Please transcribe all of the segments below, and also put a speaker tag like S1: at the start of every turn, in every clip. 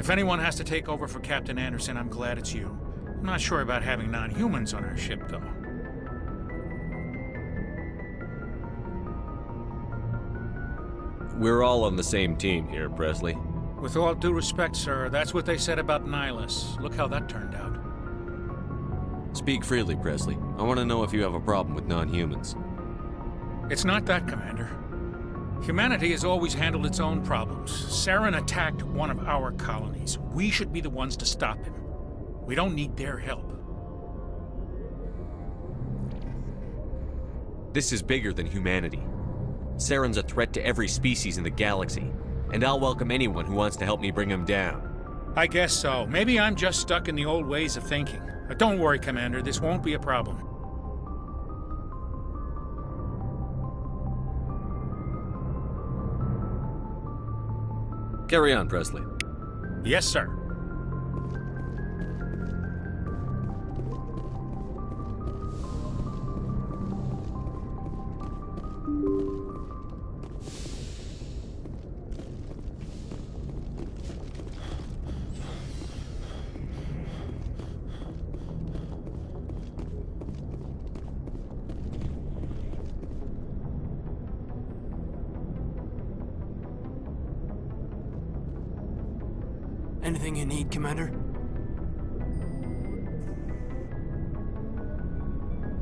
S1: If anyone has to take over for Captain Anderson, I'm glad it's you. I'm not sure about having non-humans on our ship, though.
S2: We're all on the same team here, Presley.
S1: With all due respect, sir, that's what they said about Nihilus. Look how that turned out.
S2: Speak freely, Presley. I want to know if you have a problem with non-humans.
S1: It's not that, Commander. Humanity has always handled its own problems. Saren attacked one of our colonies. We should be the ones to stop him. We don't need their help.
S2: This is bigger than humanity. Saren's a threat to every species in the galaxy, and I'll welcome anyone who wants to help me bring him down.
S1: I guess so. Maybe I'm just stuck in the old ways of thinking. But don't worry, Commander. This won't be a problem.
S2: Carry on, Presley.
S1: Yes, sir.
S3: Anything you need, Commander?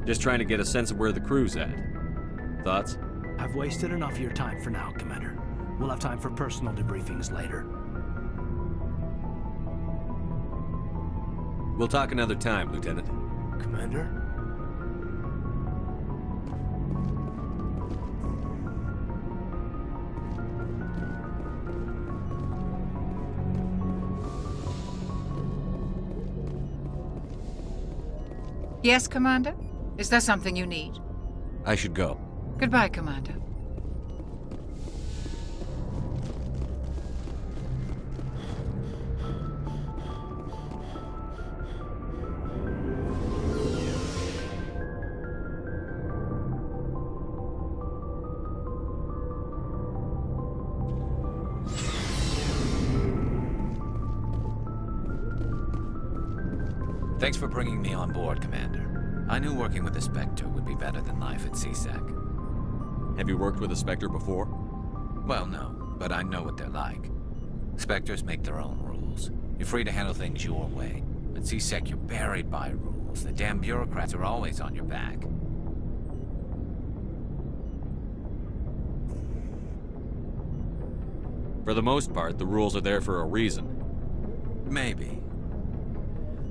S2: Just trying to get a sense of where the crew's at. Thoughts?
S3: I've wasted enough of your time for now, Commander. We'll have time for personal debriefings later.
S2: We'll talk another time, Lieutenant.
S3: Commander?
S4: Yes, Commander? Is there something you need?
S2: I should go.
S4: Goodbye, Commander.
S5: Thanks for bringing me on board, Commander. I knew working with the Spectre would be better than life at CSEC.
S2: Have you worked with a Spectre before?
S5: Well, no, but I know what they're like. Spectres make their own rules. You're free to handle things your way. At CSEC, you're buried by rules. The damn bureaucrats are always on your back.
S2: For the most part, the rules are there for a reason.
S5: Maybe.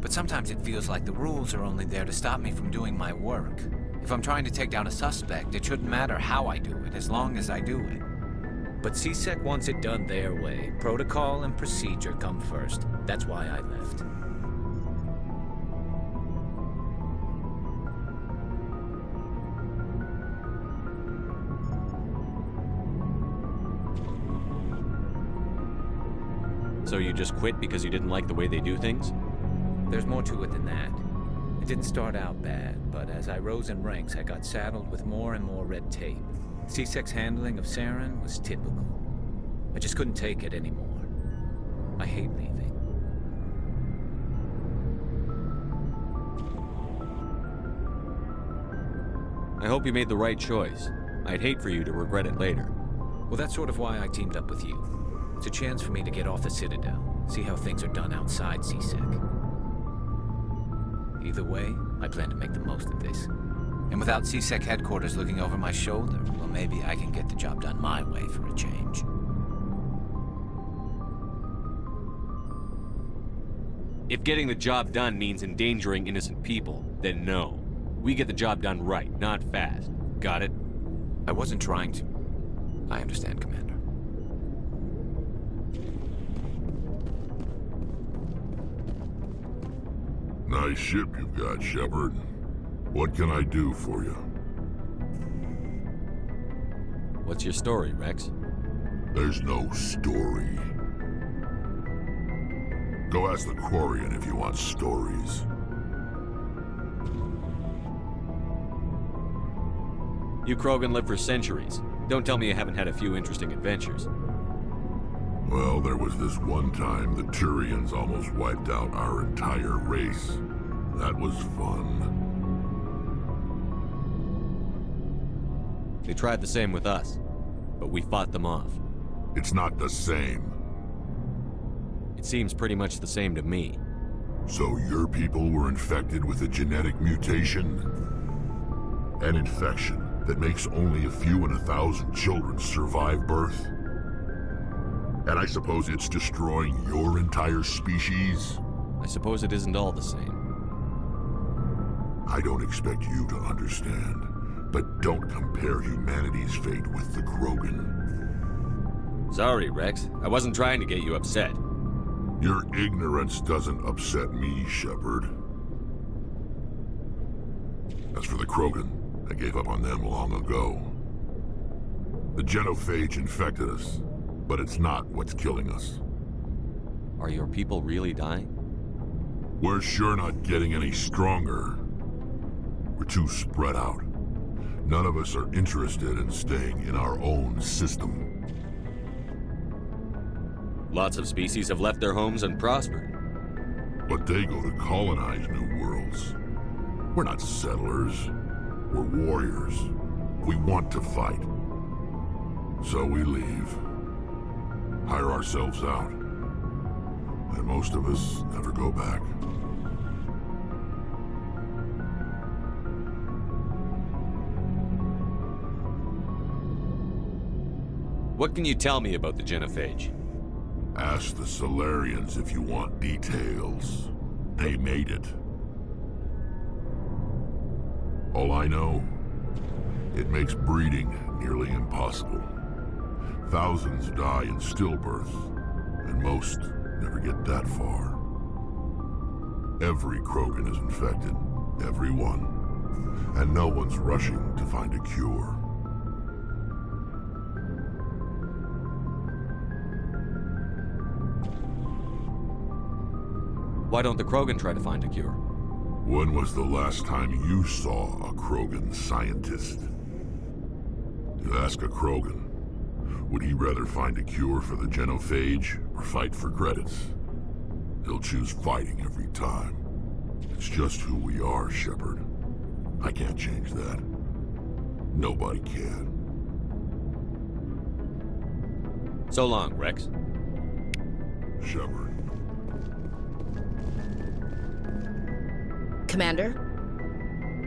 S5: But sometimes it feels like the rules are only there to stop me from doing my work. If I'm trying to take down a suspect, it shouldn't matter how I do it, as long as I do it. But CSEC wants it done their way. Protocol and procedure come first. That's why I left.
S2: So you just quit because you didn't like the way they do things?
S5: There's more to it than that. It didn't start out bad, but as I rose in ranks, I got saddled with more and more red tape. CSEC's handling of Saren was typical. I just couldn't take it anymore. I hate leaving.
S2: I hope you made the right choice. I'd hate for you to regret it later.
S5: Well, that's sort of why I teamed up with you. It's a chance for me to get off the Citadel, see how things are done outside CSEC. Either way, I plan to make the most of this. And without CSEC headquarters looking over my shoulder, well, maybe I can get the job done my way for a change.
S2: If getting the job done means endangering innocent people, then no. We get the job done right, not fast. Got it?
S5: I wasn't trying to. I understand, Commander.
S6: Nice ship you've got, Shepard. What can I do for you?
S2: What's your story, Rex?
S6: There's no story. Go ask the Quarian if you want stories.
S2: You Krogan live for centuries. Don't tell me you haven't had a few interesting adventures.
S6: Well, there was this one time the Turians almost wiped out our entire race. That was fun.
S2: They tried the same with us, but we fought them off.
S6: It's not the same.
S2: It seems pretty much the same to me.
S6: So your people were infected with a genetic mutation? An infection that makes only a few in 1,000 children survive birth? And I suppose it's destroying your entire species?
S2: I suppose it isn't all the same.
S6: I don't expect you to understand, but don't compare humanity's fate with the Krogan.
S2: Sorry, Rex. I wasn't trying to get you upset.
S6: Your ignorance doesn't upset me, Shepard. As for the Krogan, I gave up on them long ago. The genophage infected us, but it's not what's killing us.
S2: Are your people really dying?
S6: We're sure not getting any stronger. We're too spread out. None of us are interested in staying in our own system.
S2: Lots of species have left their homes and prospered.
S6: But they go to colonize new worlds. We're not settlers. We're warriors. We want to fight. So we leave. Hire ourselves out. And most of us never go back.
S2: What can you tell me about the genophage?
S6: Ask the Solarians if you want details. They made it. All I know, it makes breeding nearly impossible. Thousands die in stillbirth, and most never get that far. Every Krogan is infected, every one, and no one's rushing to find a cure.
S2: Why don't the Krogan try to find a cure?
S6: When was the last time you saw a Krogan scientist? You ask a Krogan, would he rather find a cure for the genophage or fight for credits? He'll choose fighting every time. It's just who we are, Shepard. I can't change that. Nobody can.
S2: So long, Rex.
S6: Shepard.
S7: Commander?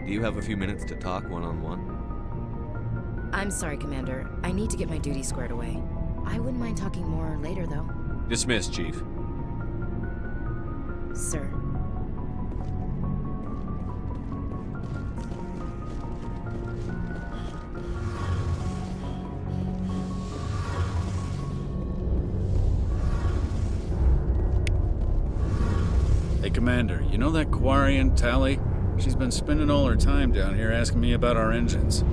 S2: Do you have a few minutes to talk one-on-one?
S7: I'm sorry, Commander. I need to get my duties squared away. I wouldn't mind talking more later, though.
S2: Dismissed, Chief.
S7: Sir.
S8: Hey, Commander, you know that Quarian, Tali? She's been spending all her time down here asking me about our engines.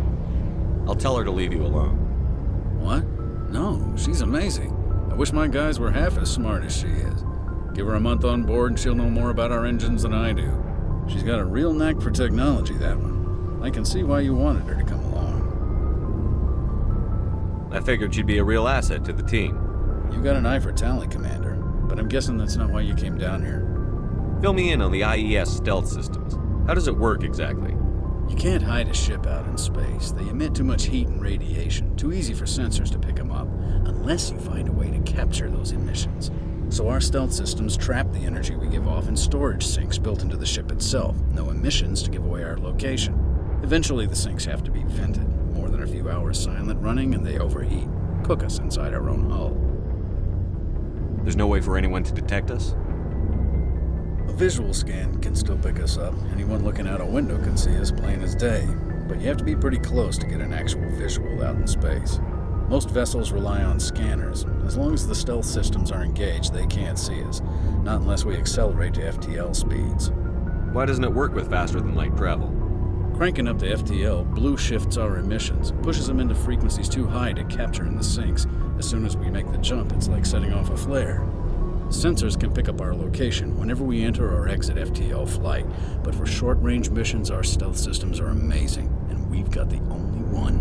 S2: I'll tell her to leave you alone.
S8: What? No, she's amazing. I wish my guys were half as smart as she is. Give her a month on board and she'll know more about our engines than I do. She's got a real knack for technology, that one. I can see why you wanted her to come along.
S2: I figured she'd be a real asset to the team.
S8: You got an eye for Tali, Commander, but I'm guessing that's not why you came down here.
S2: Fill me in on the IES stealth systems. How does it work exactly?
S8: You can't hide a ship out in space. They emit too much heat and radiation, too easy for sensors to pick them up, unless you find a way to capture those emissions. So our stealth systems trap the energy we give off in storage sinks built into the ship itself. No emissions to give away our location. Eventually the sinks have to be vented. More than a few hours silent running and they overheat. Cook us inside our own hull.
S2: There's no way for anyone to detect us?
S8: A visual scan can still pick us up. Anyone looking out a window can see us plain as day. But you have to be pretty close to get an actual visual out in space. Most vessels rely on scanners. As long as the stealth systems are engaged, they can't see us. Not unless we accelerate to FTL speeds.
S2: Why doesn't it work with faster-than-light travel?
S8: Cranking up to FTL blue shifts our emissions, pushes them into frequencies too high to capture in the sinks. As soon as we make the jump, it's like setting off a flare. Sensors can pick up our location whenever we enter or exit FTL flight, but for short-range missions, our stealth systems are amazing, and we've got the only one.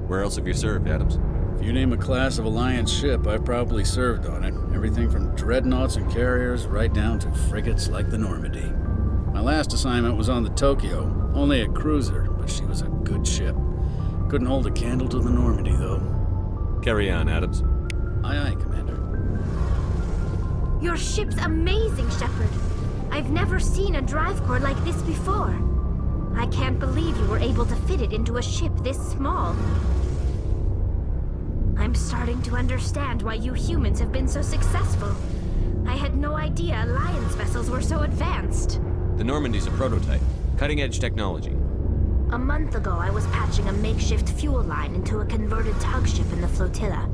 S2: Where else have you served, Adams?
S8: If you name a class of Alliance ship, I've probably served on it. Everything from dreadnoughts and carriers right down to frigates like the Normandy. My last assignment was on the Tokyo, only a cruiser, but she was a good ship. Couldn't hold a candle to the Normandy, though.
S2: Carry on, Adams.
S8: Aye, aye, Commander.
S9: Your ship's amazing, Shepard. I've never seen a drive core like this before. I can't believe you were able to fit it into a ship this small. I'm starting to understand why you humans have been so successful. I had no idea Alliance vessels were so advanced.
S2: The Normandy's a prototype. Cutting-edge technology.
S9: A month ago, I was patching a makeshift fuel line into a converted tug ship in the flotilla.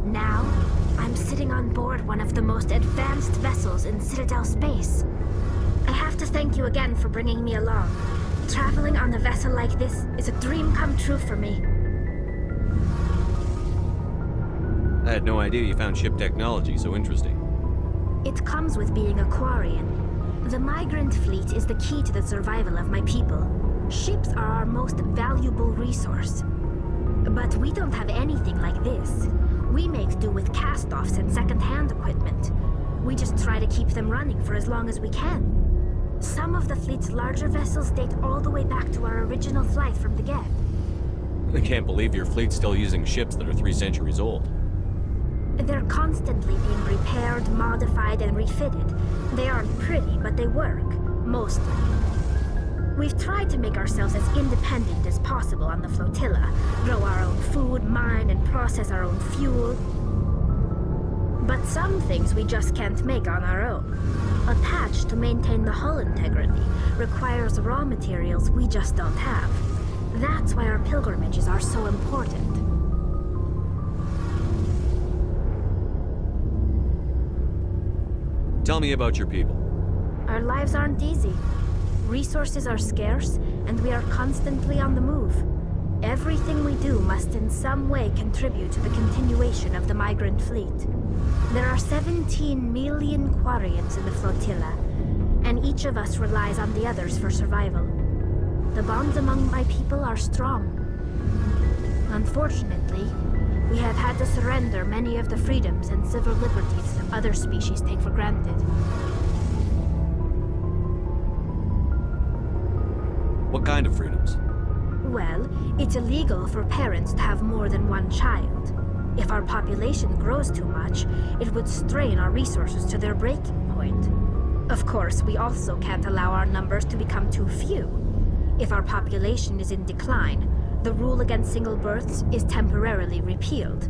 S9: Now, I'm sitting on board one of the most advanced vessels in Citadel space. I have to thank you again for bringing me along. Traveling on a vessel like this is a dream come true for me.
S2: I had no idea you found ship technology so interesting.
S9: It comes with being a Quarian. The migrant fleet is the key to the survival of my people. Ships are our most valuable resource. But we don't have anything like this. We make do with cast-offs and second-hand equipment. We just try to keep them running for as long as we can. Some of the fleet's larger vessels date all the way back to our original flight from the Geth.
S2: I can't believe your fleet's still using ships that are 3 centuries old.
S9: They're constantly being repaired, modified, and refitted. They aren't pretty, but they work. Mostly. We've tried to make ourselves as independent as possible on the flotilla. Grow our own food, mine, and process our own fuel. But some things we just can't make on our own. A patch to maintain the hull integrity requires raw materials we just don't have. That's why our pilgrimages are so important.
S2: Tell me about your people.
S9: Our lives aren't easy. Resources are scarce, and we are constantly on the move. Everything we do must in some way contribute to the continuation of the migrant fleet. There are 17 million Quarians in the flotilla, and each of us relies on the others for survival. The bonds among my people are strong. Unfortunately, we have had to surrender many of the freedoms and civil liberties other species take for granted.
S2: What kind of freedoms?
S9: Well, it's illegal for parents to have more than one child. If our population grows too much, it would strain our resources to their breaking point. Of course, we also can't allow our numbers to become too few. If our population is in decline, the rule against single births is temporarily repealed.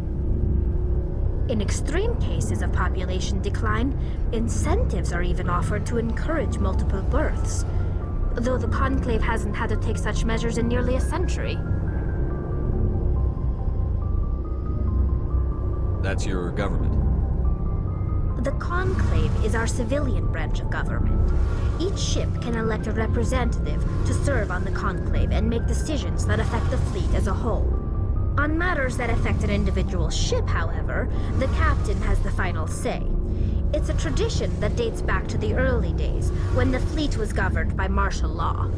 S9: In extreme cases of population decline, incentives are even offered to encourage multiple births, though the Conclave hasn't had to take such measures in nearly a century.
S2: That's your government.
S9: The Conclave is our civilian branch of government. Each ship can elect a representative to serve on the Conclave and make decisions that affect the fleet as a whole. On matters that affect an individual ship, however, the captain has the final say. It's a tradition that dates back to the early days, when the fleet was governed by martial law.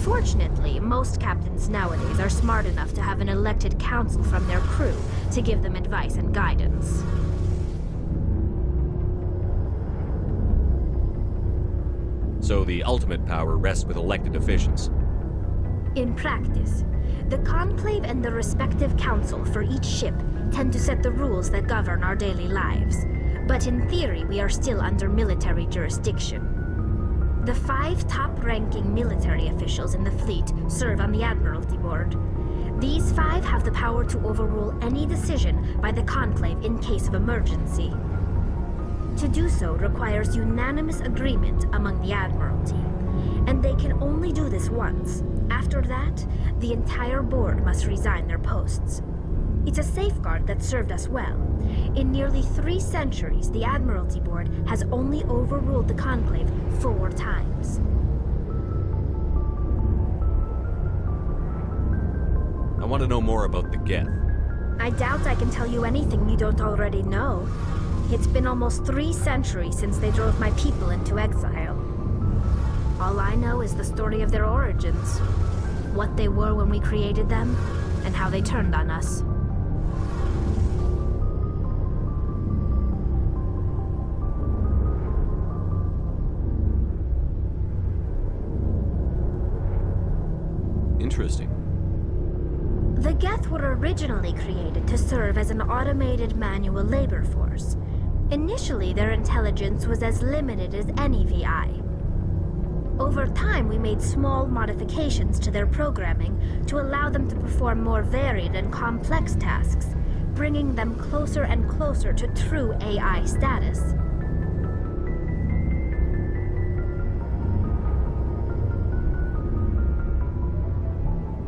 S9: Fortunately, most captains nowadays are smart enough to have an elected council from their crew to give them advice and guidance.
S2: So the ultimate power rests with elected officials.
S9: In practice, the Conclave and the respective council for each ship tend to set the rules that govern our daily lives. But in theory, we are still under military jurisdiction. The 5 top-ranking military officials in the fleet serve on the Admiralty Board. These 5 have the power to overrule any decision by the Conclave in case of emergency. To do so requires unanimous agreement among the Admiralty, and they can only do this once. After that, the entire board must resign their posts. It's a safeguard that served us well. In nearly 3 centuries, the Admiralty Board has only overruled the Conclave 4 times.
S2: I want to know more about the Geth.
S9: I doubt I can tell you anything you don't already know. It's been almost 3 centuries since they drove my people into exile. All I know is the story of their origins, what they were when we created them, and how they turned on us.
S2: Interesting.
S9: The Geth were originally created to serve as an automated manual labor force. Initially, their intelligence was as limited as any VI. Over time, we made small modifications to their programming to allow them to perform more varied and complex tasks, bringing them closer and closer to true AI status.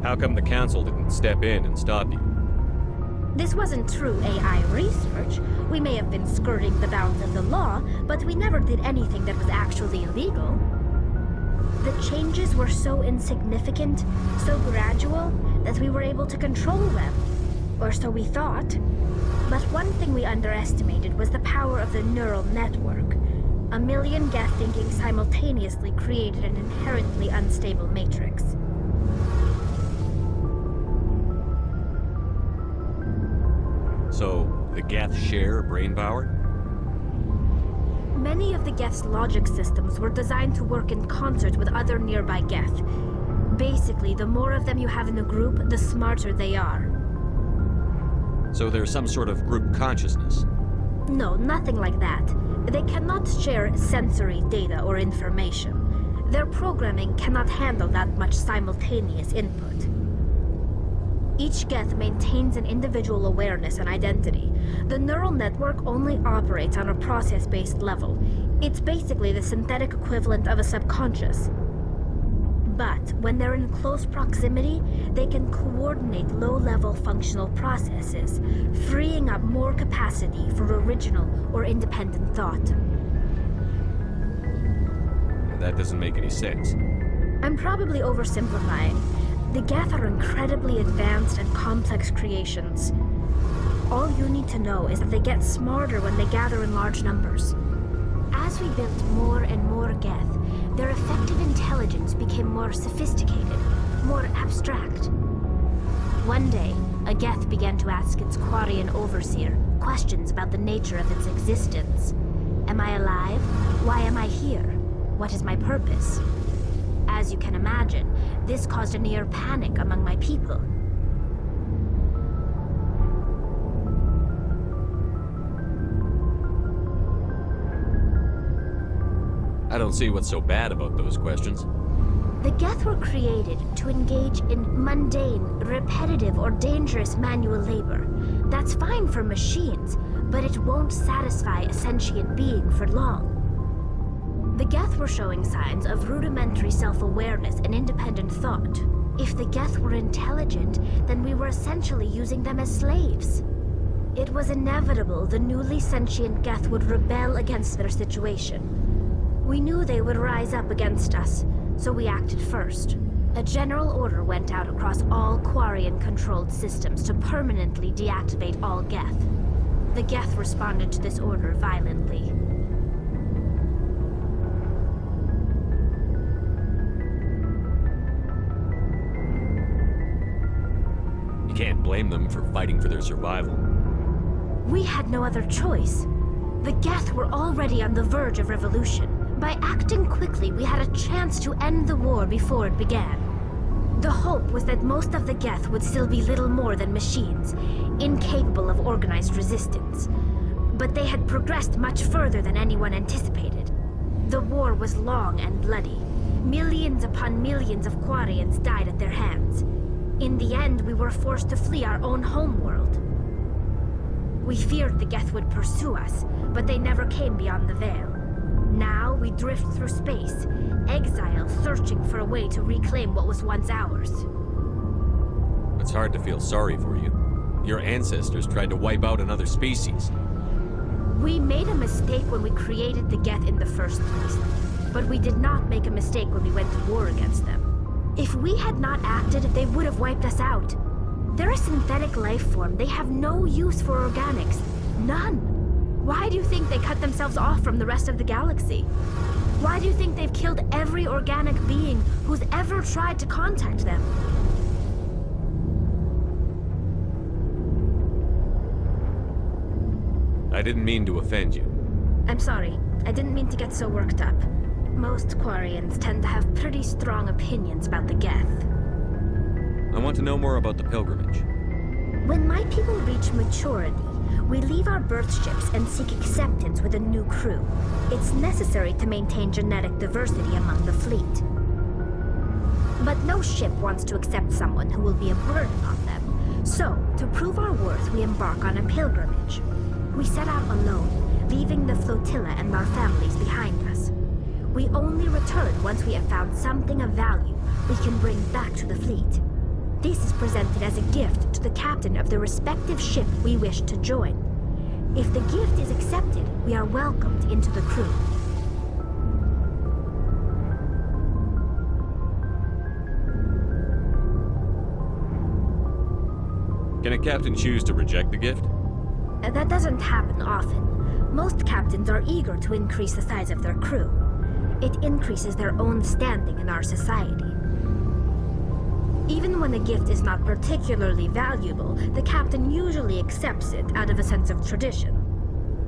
S2: How come the Council didn't step in and stop you?
S9: This wasn't true AI research. We may have been skirting the bounds of the law, but we never did anything that was actually illegal. The changes were so insignificant, so gradual, that we were able to control them. Or so we thought. But one thing we underestimated was the power of the neural network. A million Geth thinking simultaneously created an inherently unstable matrix.
S2: So, the Geth share brain power?
S9: Many of the Geth's logic systems were designed to work in concert with other nearby Geth. Basically, the more of them you have in the group, the smarter they are.
S2: So there's some sort of group consciousness?
S9: No, nothing like that. They cannot share sensory data or information. Their programming cannot handle that much simultaneous input. Each Geth maintains an individual awareness and identity. The neural network only operates on a process-based level. It's basically the synthetic equivalent of a subconscious. But when they're in close proximity, they can coordinate low-level functional processes, freeing up more capacity for original or independent thought.
S2: That doesn't make any sense.
S9: I'm probably oversimplifying. The Geth are incredibly advanced and complex creations. All you need to know is that they get smarter when they gather in large numbers. As we built more and more Geth, their effective intelligence became more sophisticated, more abstract. One day, a Geth began to ask its Quarian overseer questions about the nature of its existence. Am I alive? Why am I here? What is my purpose? As you can imagine, this caused a near panic among my people.
S2: I don't see what's so bad about those questions.
S9: The Geth were created to engage in mundane, repetitive, or dangerous manual labor. That's fine for machines, but it won't satisfy a sentient being for long. The Geth were showing signs of rudimentary self-awareness and independent thought. If the Geth were intelligent, then we were essentially using them as slaves. It was inevitable the newly sentient Geth would rebel against their situation. We knew they would rise up against us, so we acted first. A general order went out across all Quarian-controlled systems to permanently deactivate all Geth. The Geth responded to this order violently.
S2: You can't blame them for fighting for their survival.
S9: We had no other choice. The Geth were already on the verge of revolution. By acting quickly, we had a chance to end the war before it began. The hope was that most of the Geth would still be little more than machines, incapable of organized resistance. But they had progressed much further than anyone anticipated. The war was long and bloody. Millions upon millions of Quarians died at their hands. In the end, we were forced to flee our own homeworld. We feared the Geth would pursue us, but they never came beyond the Veil. Now we drift through space, exile searching for a way to reclaim what was once ours.
S2: It's hard to feel sorry for you. Your ancestors tried to wipe out another species.
S9: We made a mistake when we created the Geth in the first place, but we did not make a mistake when we went to war against them. If we had not acted, they would have wiped us out. They're a synthetic life form. They have no use for organics. None. Why do you think they cut themselves off from the rest of the galaxy? Why do you think they've killed every organic being who's ever tried to contact them?
S2: I didn't mean to offend you.
S9: I'm sorry. I didn't mean to get so worked up. Most Quarians tend to have pretty strong opinions about the Geth.
S2: I want to know more about the pilgrimage.
S9: When my people reach maturity, we leave our birth ships and seek acceptance with a new crew. It's necessary to maintain genetic diversity among the fleet. But no ship wants to accept someone who will be a burden on them. So, to prove our worth, we embark on a pilgrimage. We set out alone, leaving the flotilla and our families behind us. We only return once we have found something of value we can bring back to the fleet. This is presented as a gift to the captain of the respective ship we wish to join. If the gift is accepted, we are welcomed into the crew.
S2: Can a captain choose to reject the gift?
S9: That doesn't happen often. Most captains are eager to increase the size of their crew. It increases their own standing in our society. Even when a gift is not particularly valuable, the captain usually accepts it out of a sense of tradition.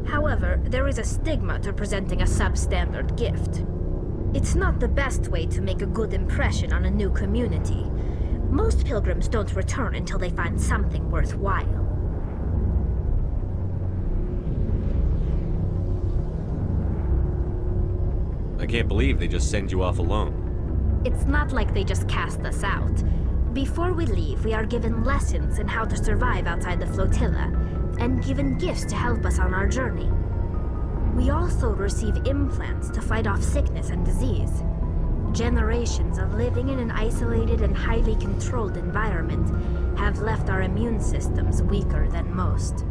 S9: However, there is a stigma to presenting a substandard gift. It's not the best way to make a good impression on a new community. Most pilgrims don't return until they find something worthwhile.
S2: I can't believe they just send you off alone.
S9: It's not like they just cast us out. Before we leave, we are given lessons in how to survive outside the flotilla, and given gifts to help us on our journey. We also receive implants to fight off sickness and disease. Generations of living in an isolated and highly controlled environment have left our immune systems weaker than most.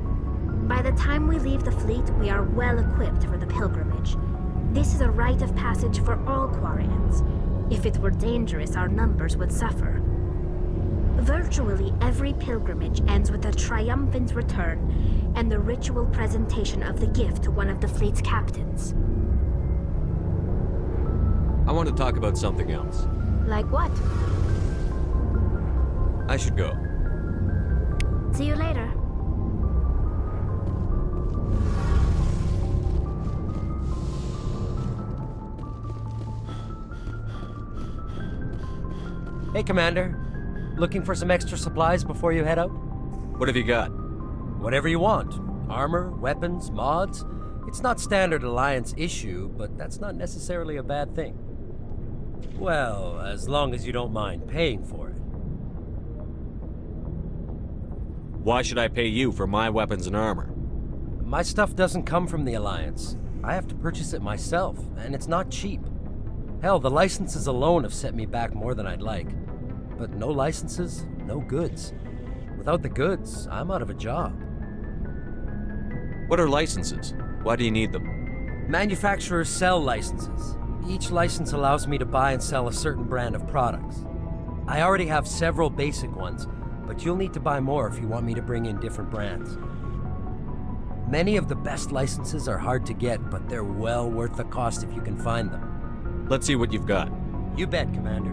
S9: By the time we leave the fleet, we are well equipped for the pilgrimage. This is a rite of passage for all Quarians. If it were dangerous, our numbers would suffer. Virtually every pilgrimage ends with a triumphant return and the ritual presentation of the gift to one of the fleet's captains.
S2: I want to talk about something else.
S9: Like what?
S2: I should go.
S9: See you later.
S10: Hey, Commander. Looking for some extra supplies before you head out?
S2: What have you got?
S10: Whatever you want. Armor, weapons, mods. It's not standard Alliance issue, but that's not necessarily a bad thing. Well, as long as you don't mind paying for it.
S2: Why should I pay you for my weapons and armor?
S10: My stuff doesn't come from the Alliance. I have to purchase it myself, and it's not cheap. Hell, the licenses alone have set me back more than I'd like. But no licenses, no goods. Without the goods, I'm out of a job.
S2: What are licenses? Why do you need them?
S10: Manufacturers sell licenses. Each license allows me to buy and sell a certain brand of products. I already have several basic ones, but you'll need to buy more if you want me to bring in different brands. Many of the best licenses are hard to get, but they're well worth the cost if you can find them.
S2: Let's see what you've got.
S10: You bet, Commander.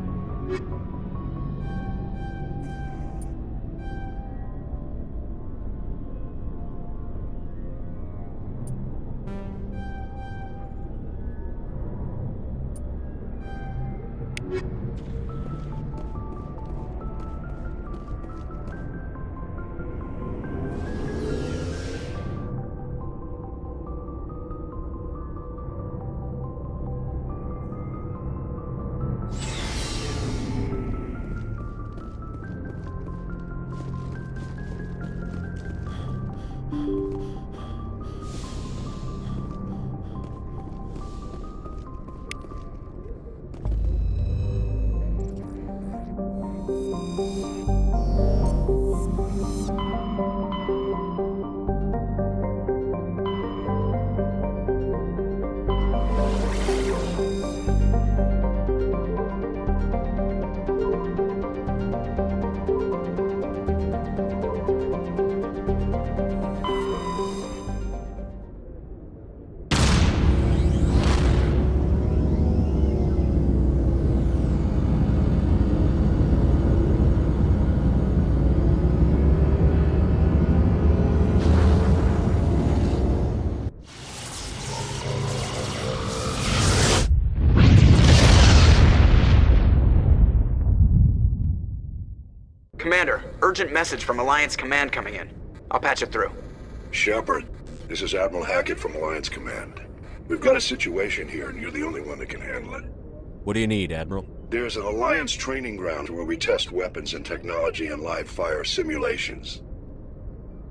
S11: Commander, urgent message from Alliance Command coming in. I'll patch it through.
S12: Shepard, this is Admiral Hackett from Alliance Command. We've got a situation here, and you're the only one that can handle it.
S2: What do you need, Admiral?
S12: There's an Alliance training ground where we test weapons and technology in live fire simulations.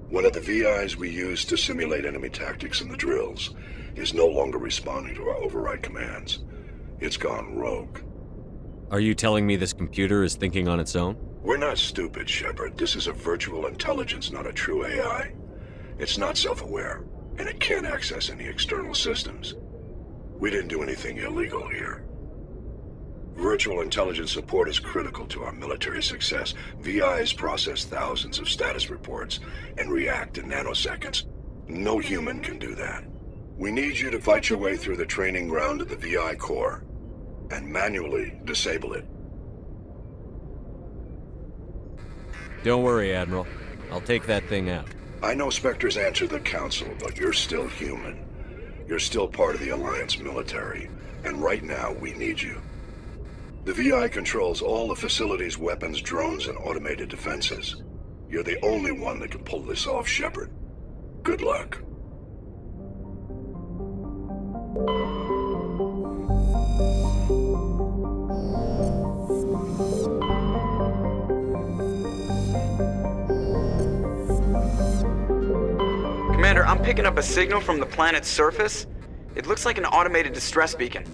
S12: One of the VIs we use to simulate enemy tactics in the drills is no longer responding to our override commands. It's gone rogue.
S2: Are you telling me this computer is thinking on its own?
S12: We're not stupid, Shepard. This is a virtual intelligence, not a true AI. It's not self-aware, and it can't access any external systems. We didn't do anything illegal here. Virtual intelligence support is critical to our military success. VIs process thousands of status reports and react in nanoseconds. No human can do that. We need you to fight your way through the training ground of the VI core and manually disable it.
S2: Don't worry, Admiral. I'll take that thing out.
S12: I know Spectres answer the Council, but you're still human. You're still part of the Alliance military, and right now we need you. The VI controls all the facility's weapons, drones, and automated defenses. You're the only one that can pull this off, Shepard. Good luck.
S11: Commander, I'm picking up a signal from the planet's surface. It looks like an automated distress beacon.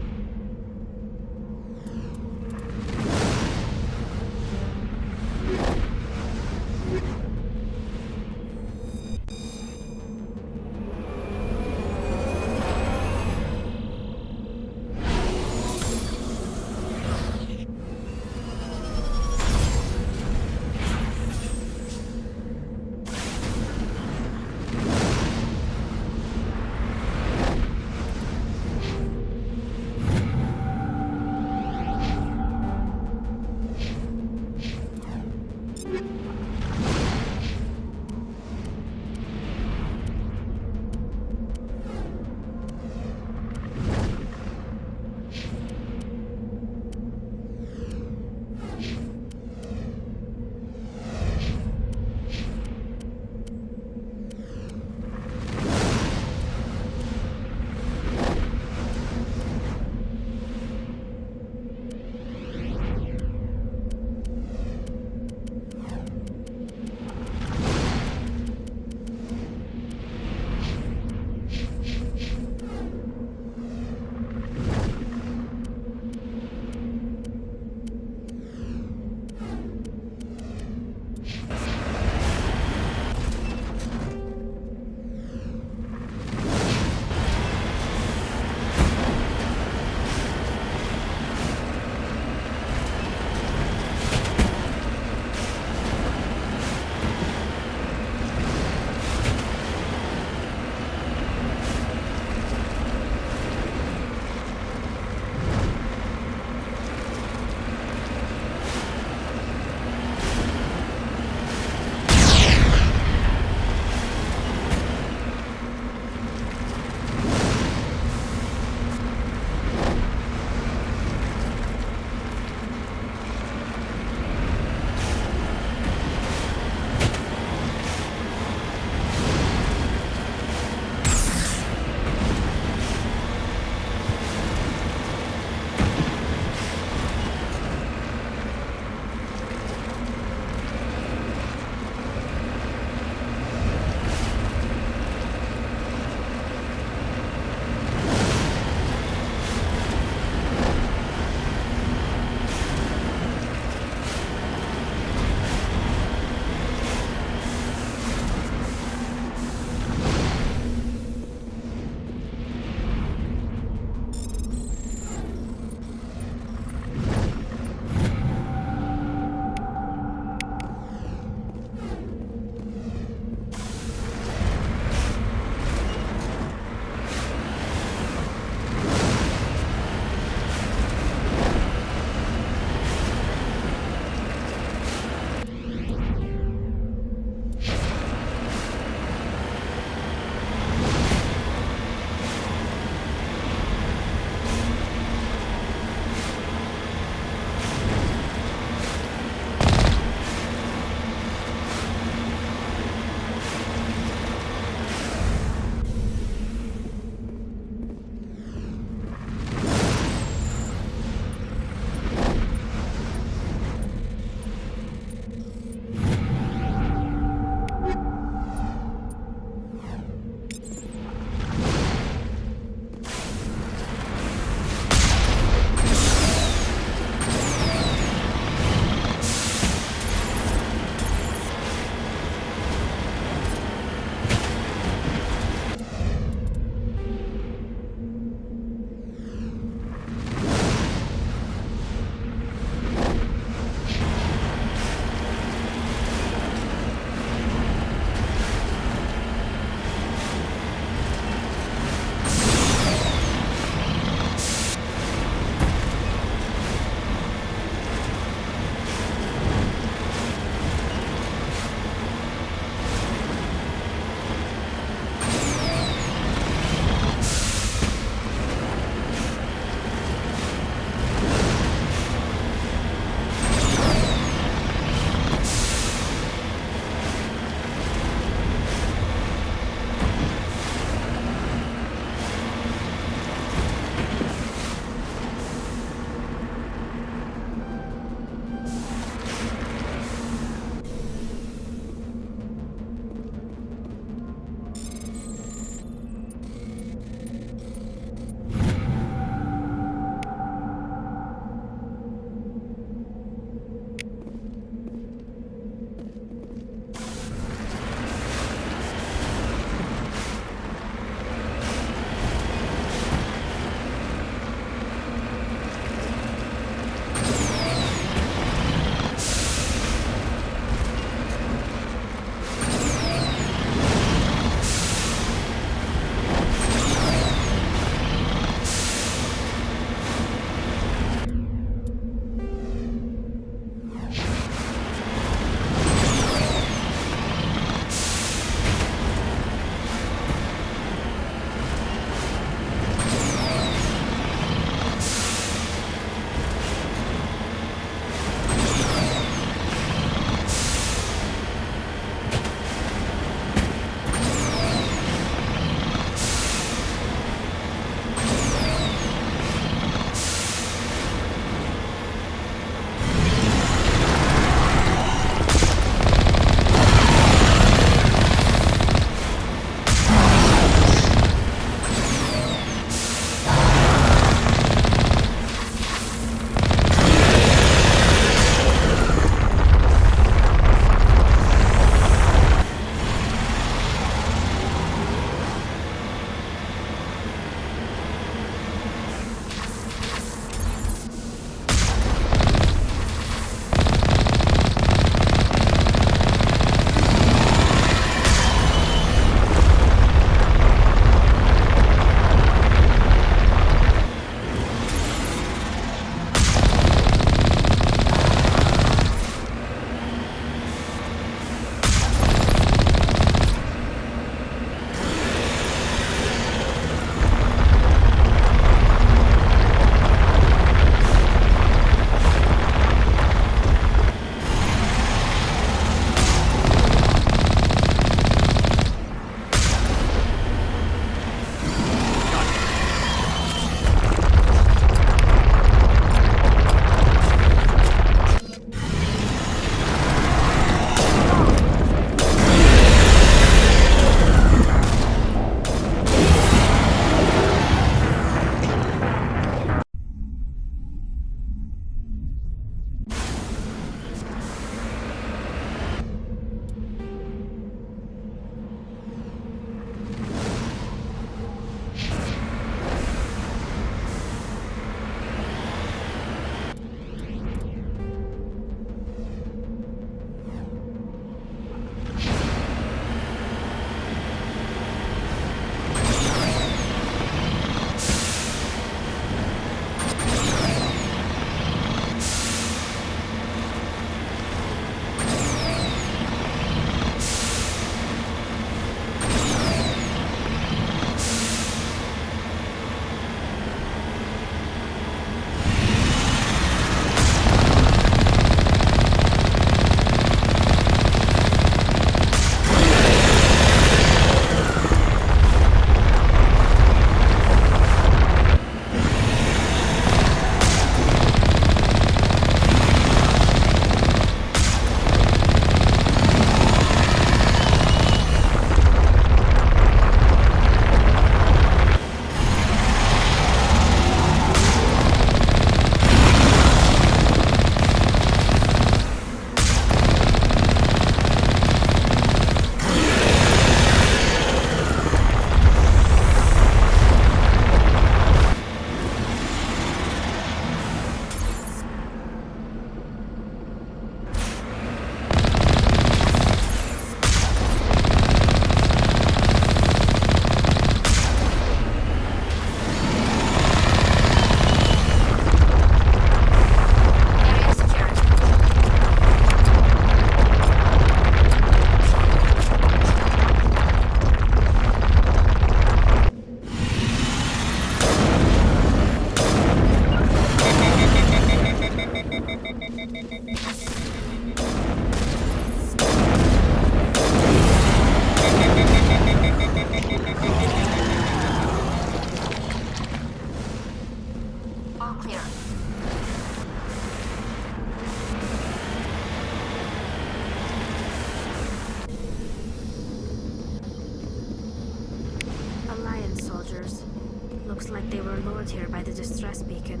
S9: they were lured here by the distress beacon.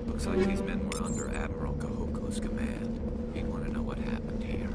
S5: Looks like these men were under Admiral Kahuku's command. He'd want to know what happened here.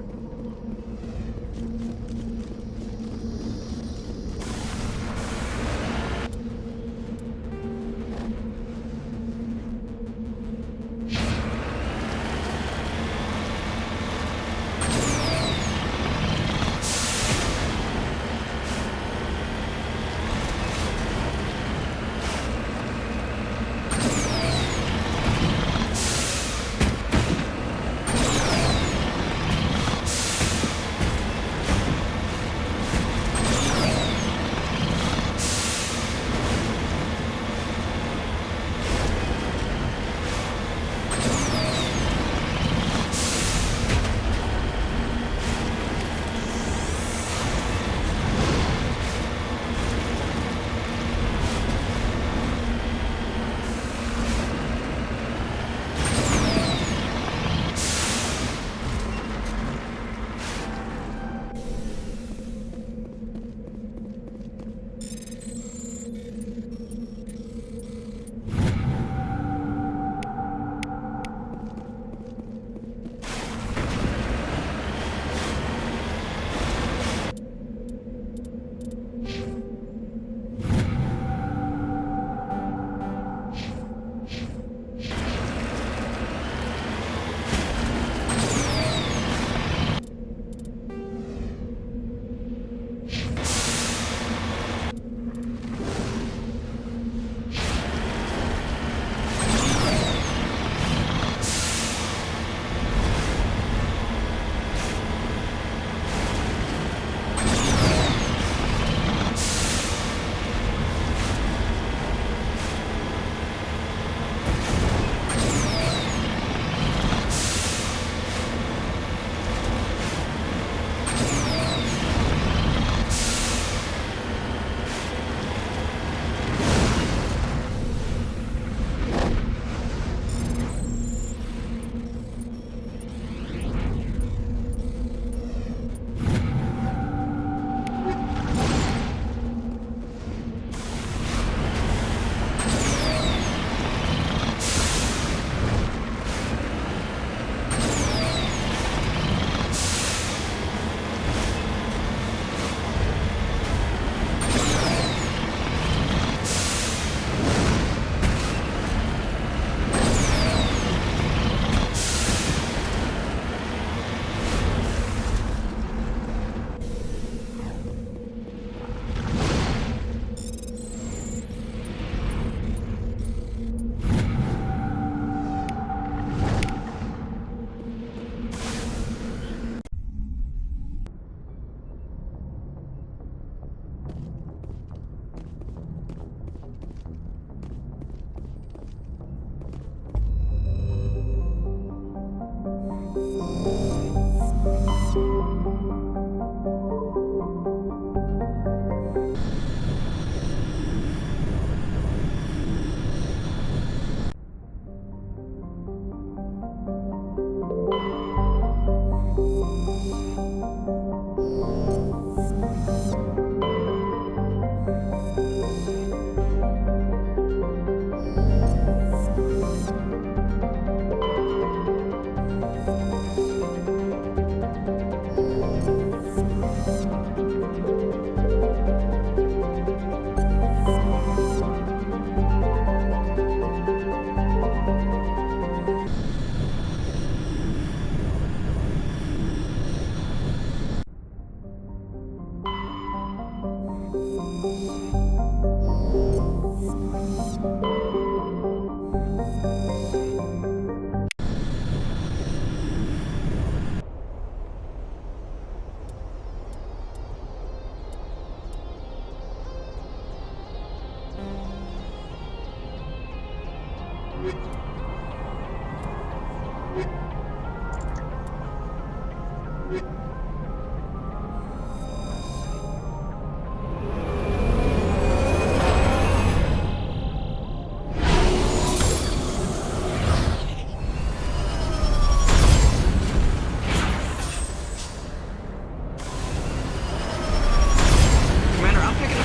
S11: Commander, I'm picking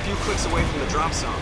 S13: few clicks away from the drop zone.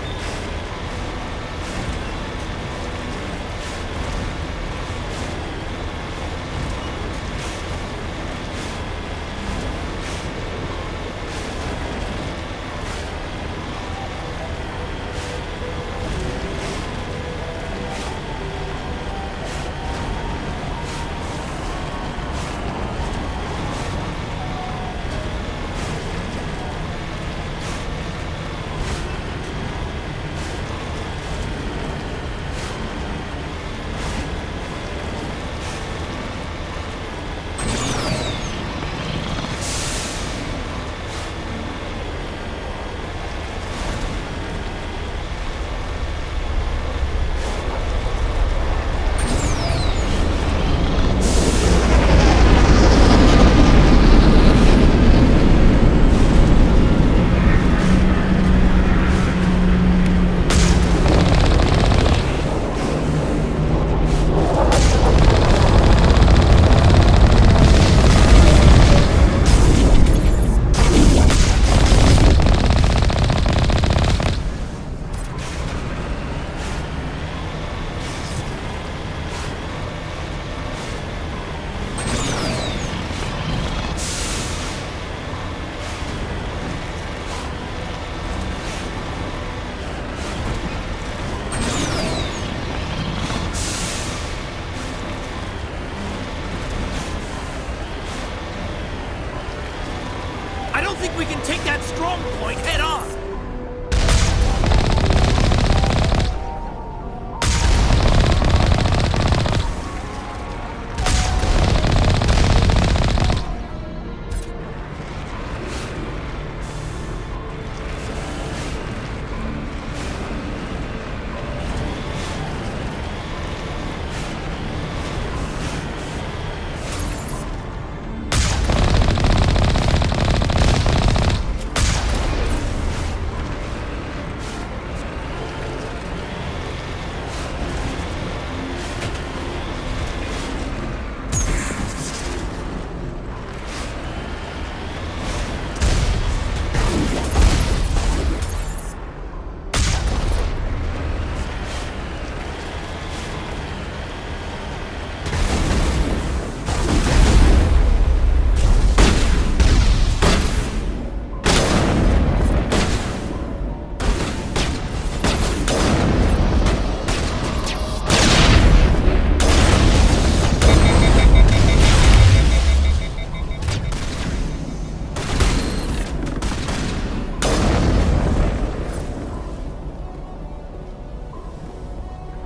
S3: I don't think we can take that strong point head on.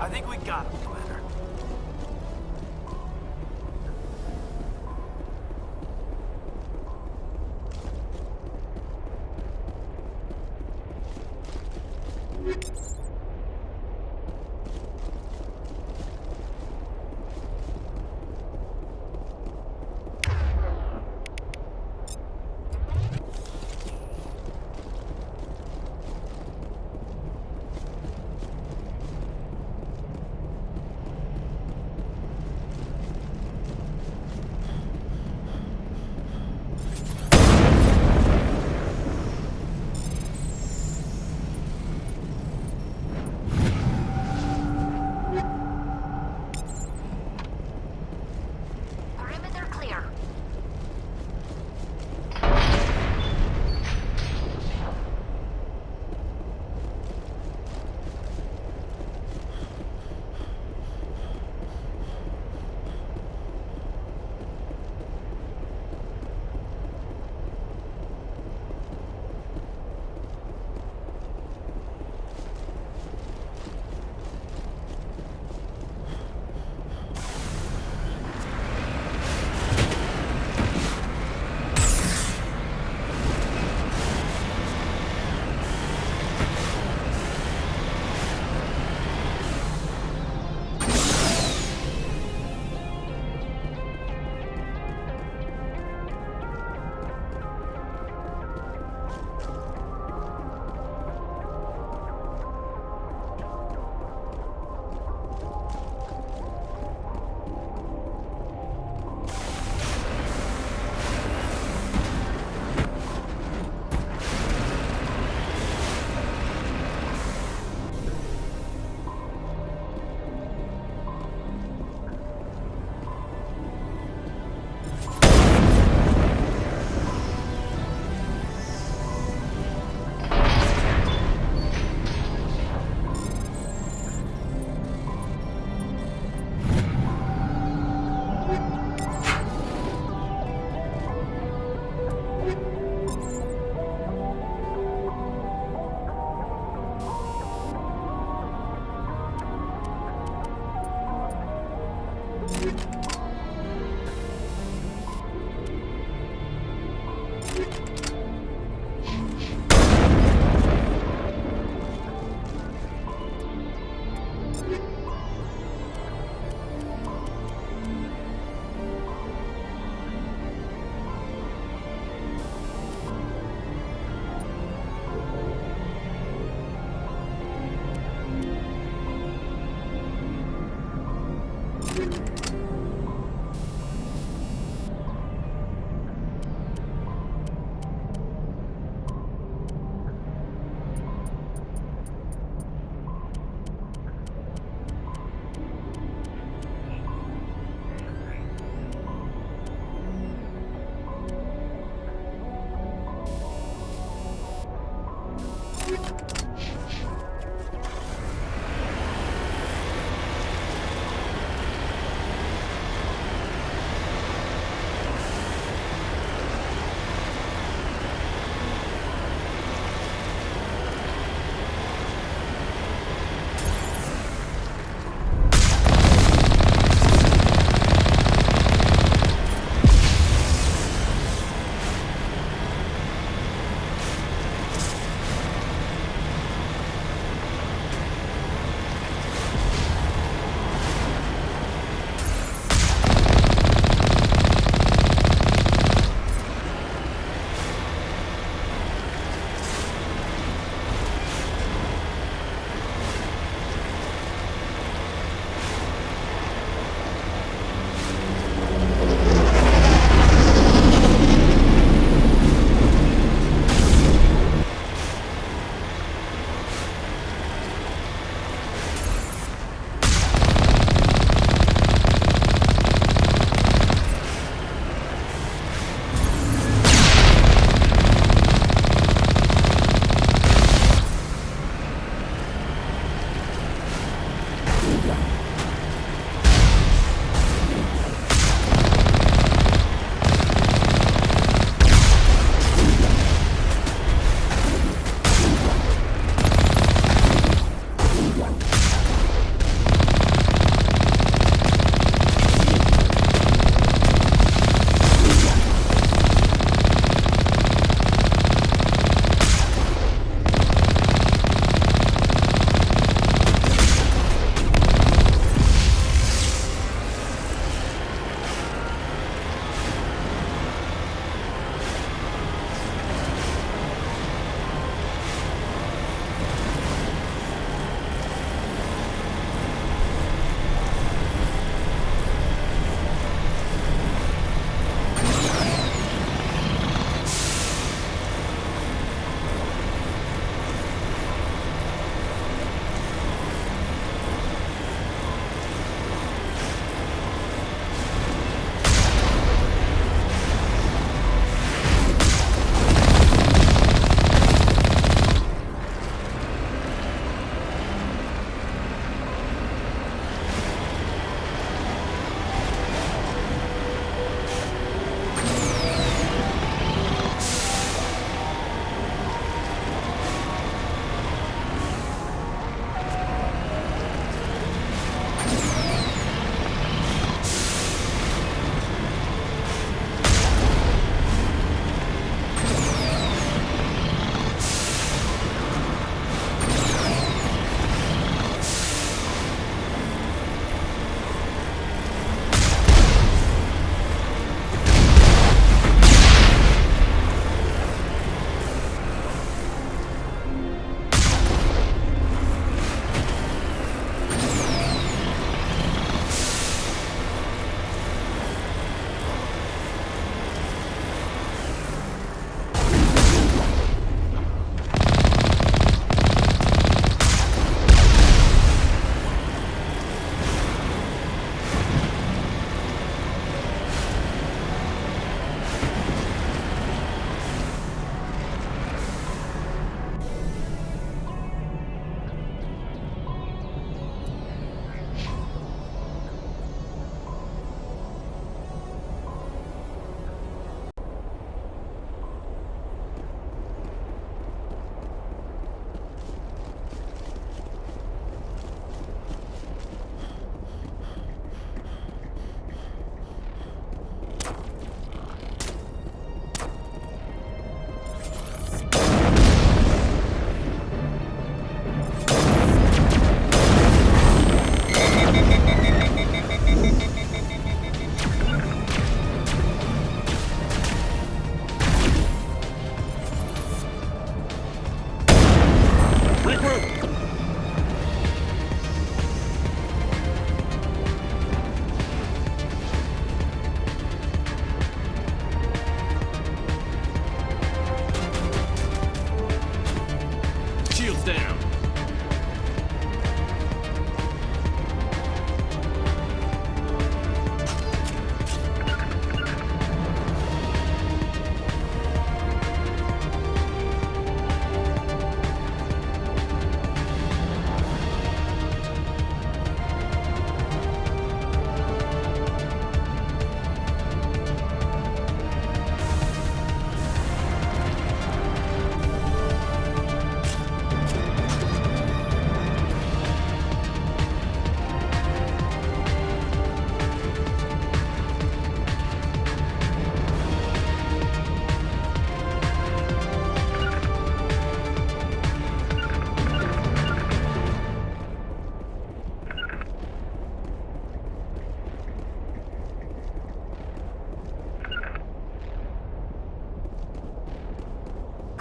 S3: I think we got him, Commander.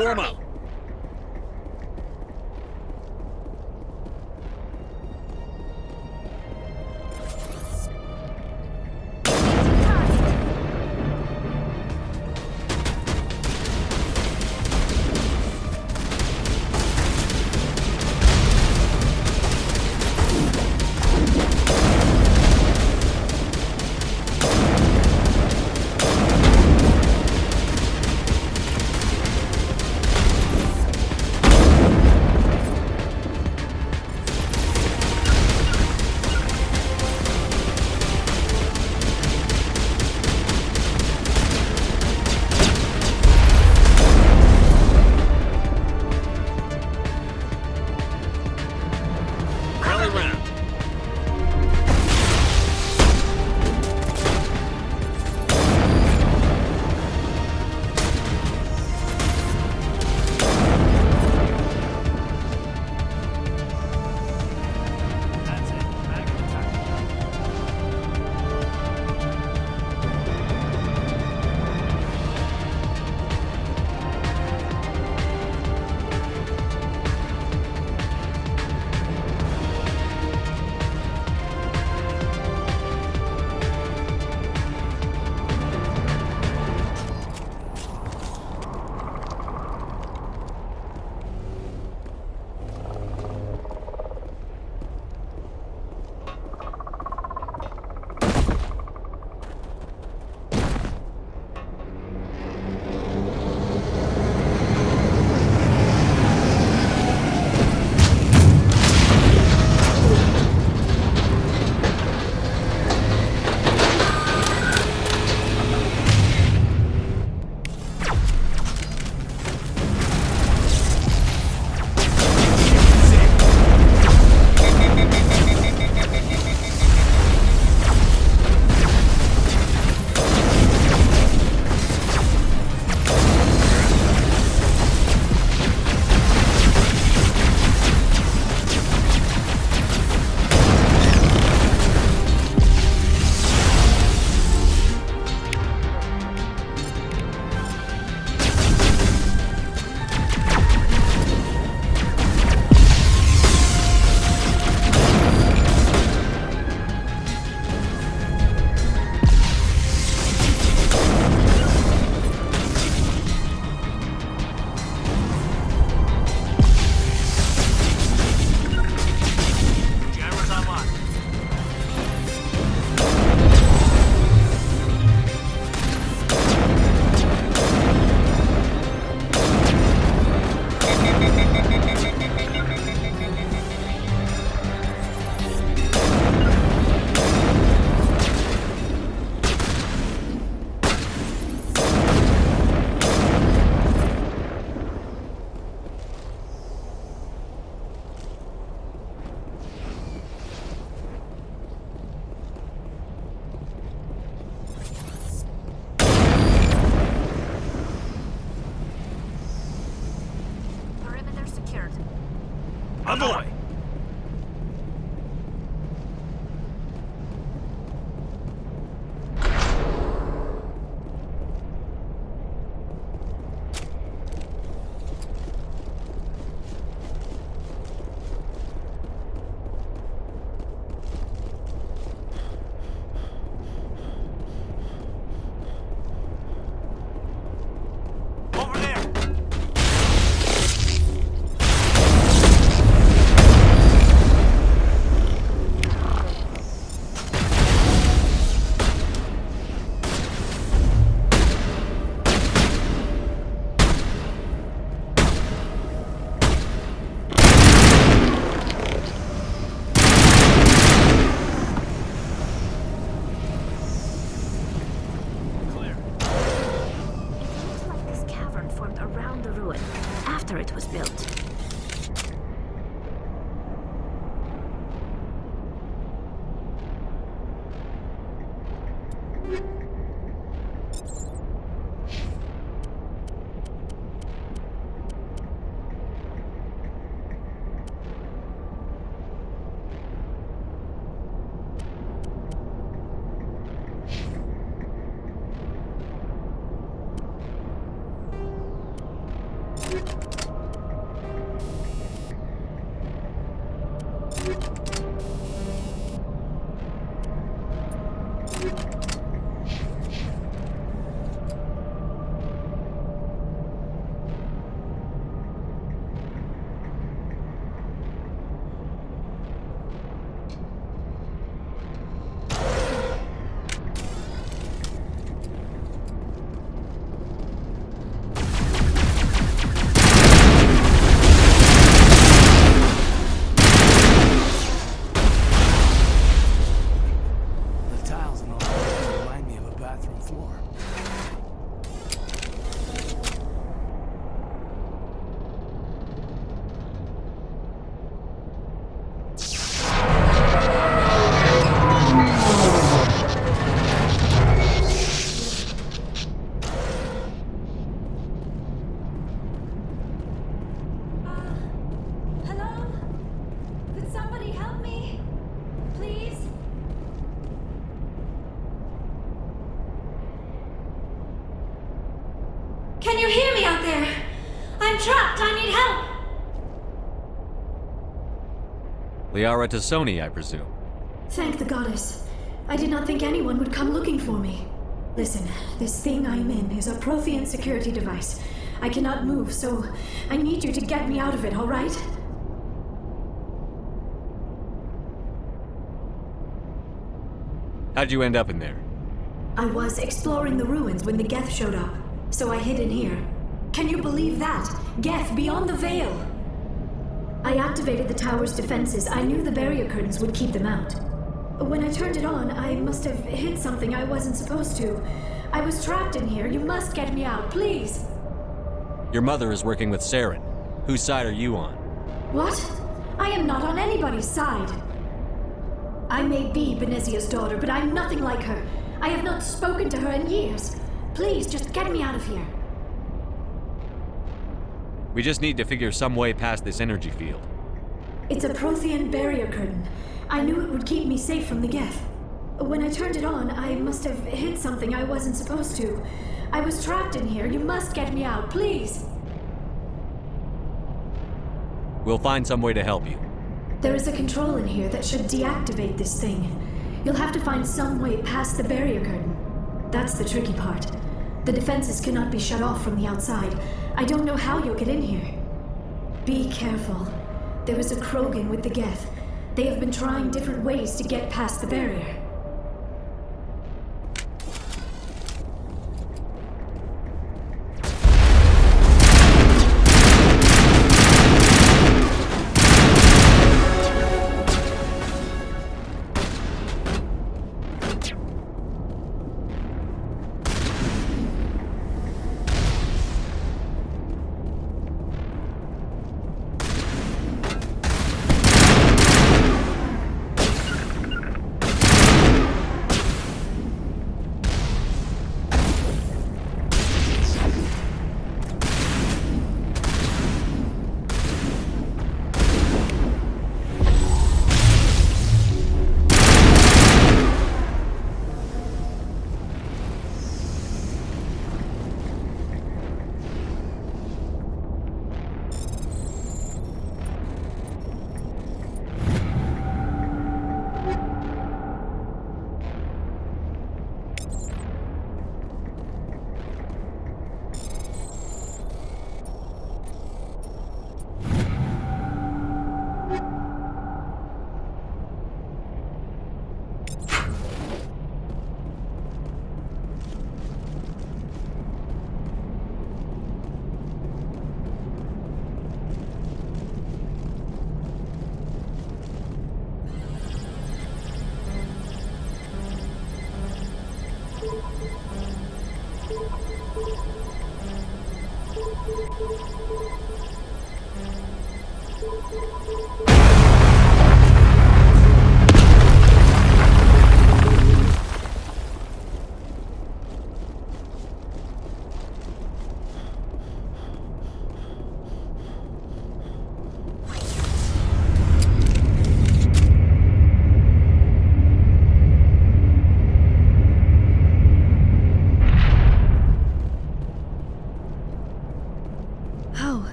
S13: Form up. Can you hear me out there? I'm trapped. I need help.
S2: Liara Tassoni, I presume.
S13: Thank the goddess. I did not think anyone would come looking for me. Listen, this thing I'm in is a Prothean security device. I cannot move, so I need you to get me out of it, all right?
S2: How'd you end up in there?
S13: I was exploring the ruins when the Geth showed up, so I hid in here. Can you believe that? Geth beyond the veil! I activated the tower's defenses. I knew the barrier curtains would keep them out. When I turned it on, I must have hit something I wasn't supposed to. I was trapped in here. You must get me out, please!
S2: Your mother is working with Saren. Whose side are you on?
S13: What? I am not on anybody's side. I may be Benezia's daughter, but I'm nothing like her. I have not spoken to her in years. Please, just get me out of here.
S2: We just need to figure some way past this energy field.
S13: It's a Prothean barrier curtain. I knew it would keep me safe from the Geth. When I turned it on, I must have hit something I wasn't supposed to. I was trapped in here. You must get me out, please!
S2: We'll find some way to help you.
S13: There is a control in here that should deactivate this thing. You'll have to find some way past the barrier curtain. That's the tricky part. The defenses cannot be shut off from the outside. I don't know how you'll get in here. Be careful. There is a Krogan with the Geth. They have been trying different ways to get past the barrier.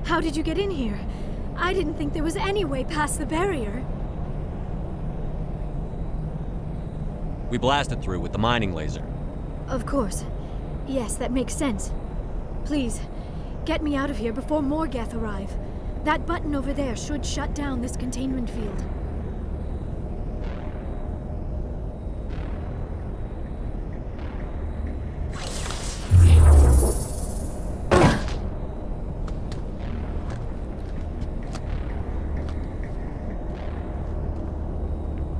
S13: How did you get in here? I didn't think there was any way past the barrier.
S2: We blasted through with the mining laser.
S13: Of course. Yes, that makes sense. Please, get me out of here before more Geth arrive. That button over there should shut down this containment field.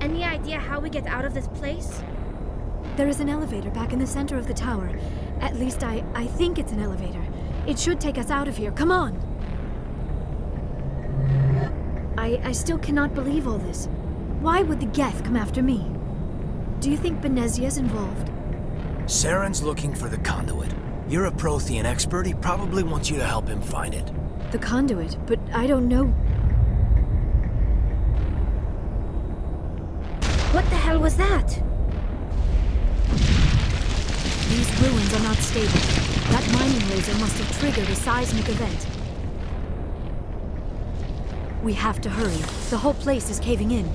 S9: Any idea how we get out of this place?
S13: There is an elevator back in the center of the tower. At least I think it's an elevator. It should take us out of here. Come on! I still cannot believe all this. Why would the Geth come after me? Do you think Benezia's involved?
S3: Saren's looking for the conduit. You're a Prothean expert. He probably wants you to help him find it.
S13: The conduit, but I don't know.
S9: What the hell was that?
S13: These ruins are not stable. That mining laser must have triggered a seismic event. We have to hurry. The whole place is caving in.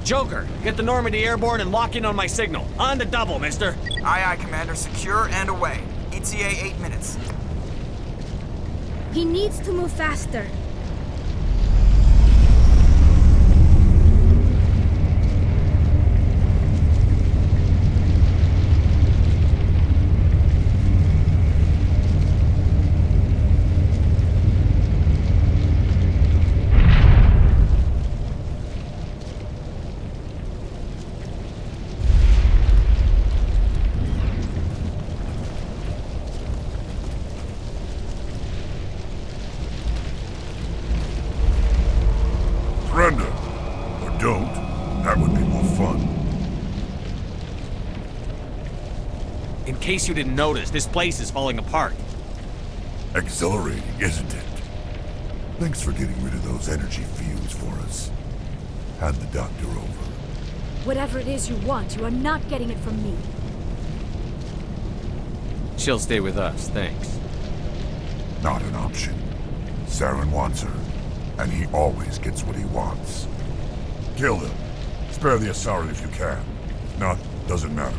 S2: Joker, get the Normandy airborne and lock in on my signal. On the double, mister.
S11: Aye, aye, Commander. Secure and away. ETA 8 minutes.
S9: He needs to move faster.
S6: Surrender. Or don't. That would be more fun.
S2: In case you didn't notice, this place is falling apart.
S6: Exhilarating, isn't it? Thanks for getting rid of those energy fields for us. Hand the doctor over.
S13: Whatever it is you want, you are not getting it from me.
S2: She'll stay with us, thanks.
S6: Not an option. Saren wants her, and he always gets what he wants. Kill him. Spare the Asari if you can. If not, doesn't matter.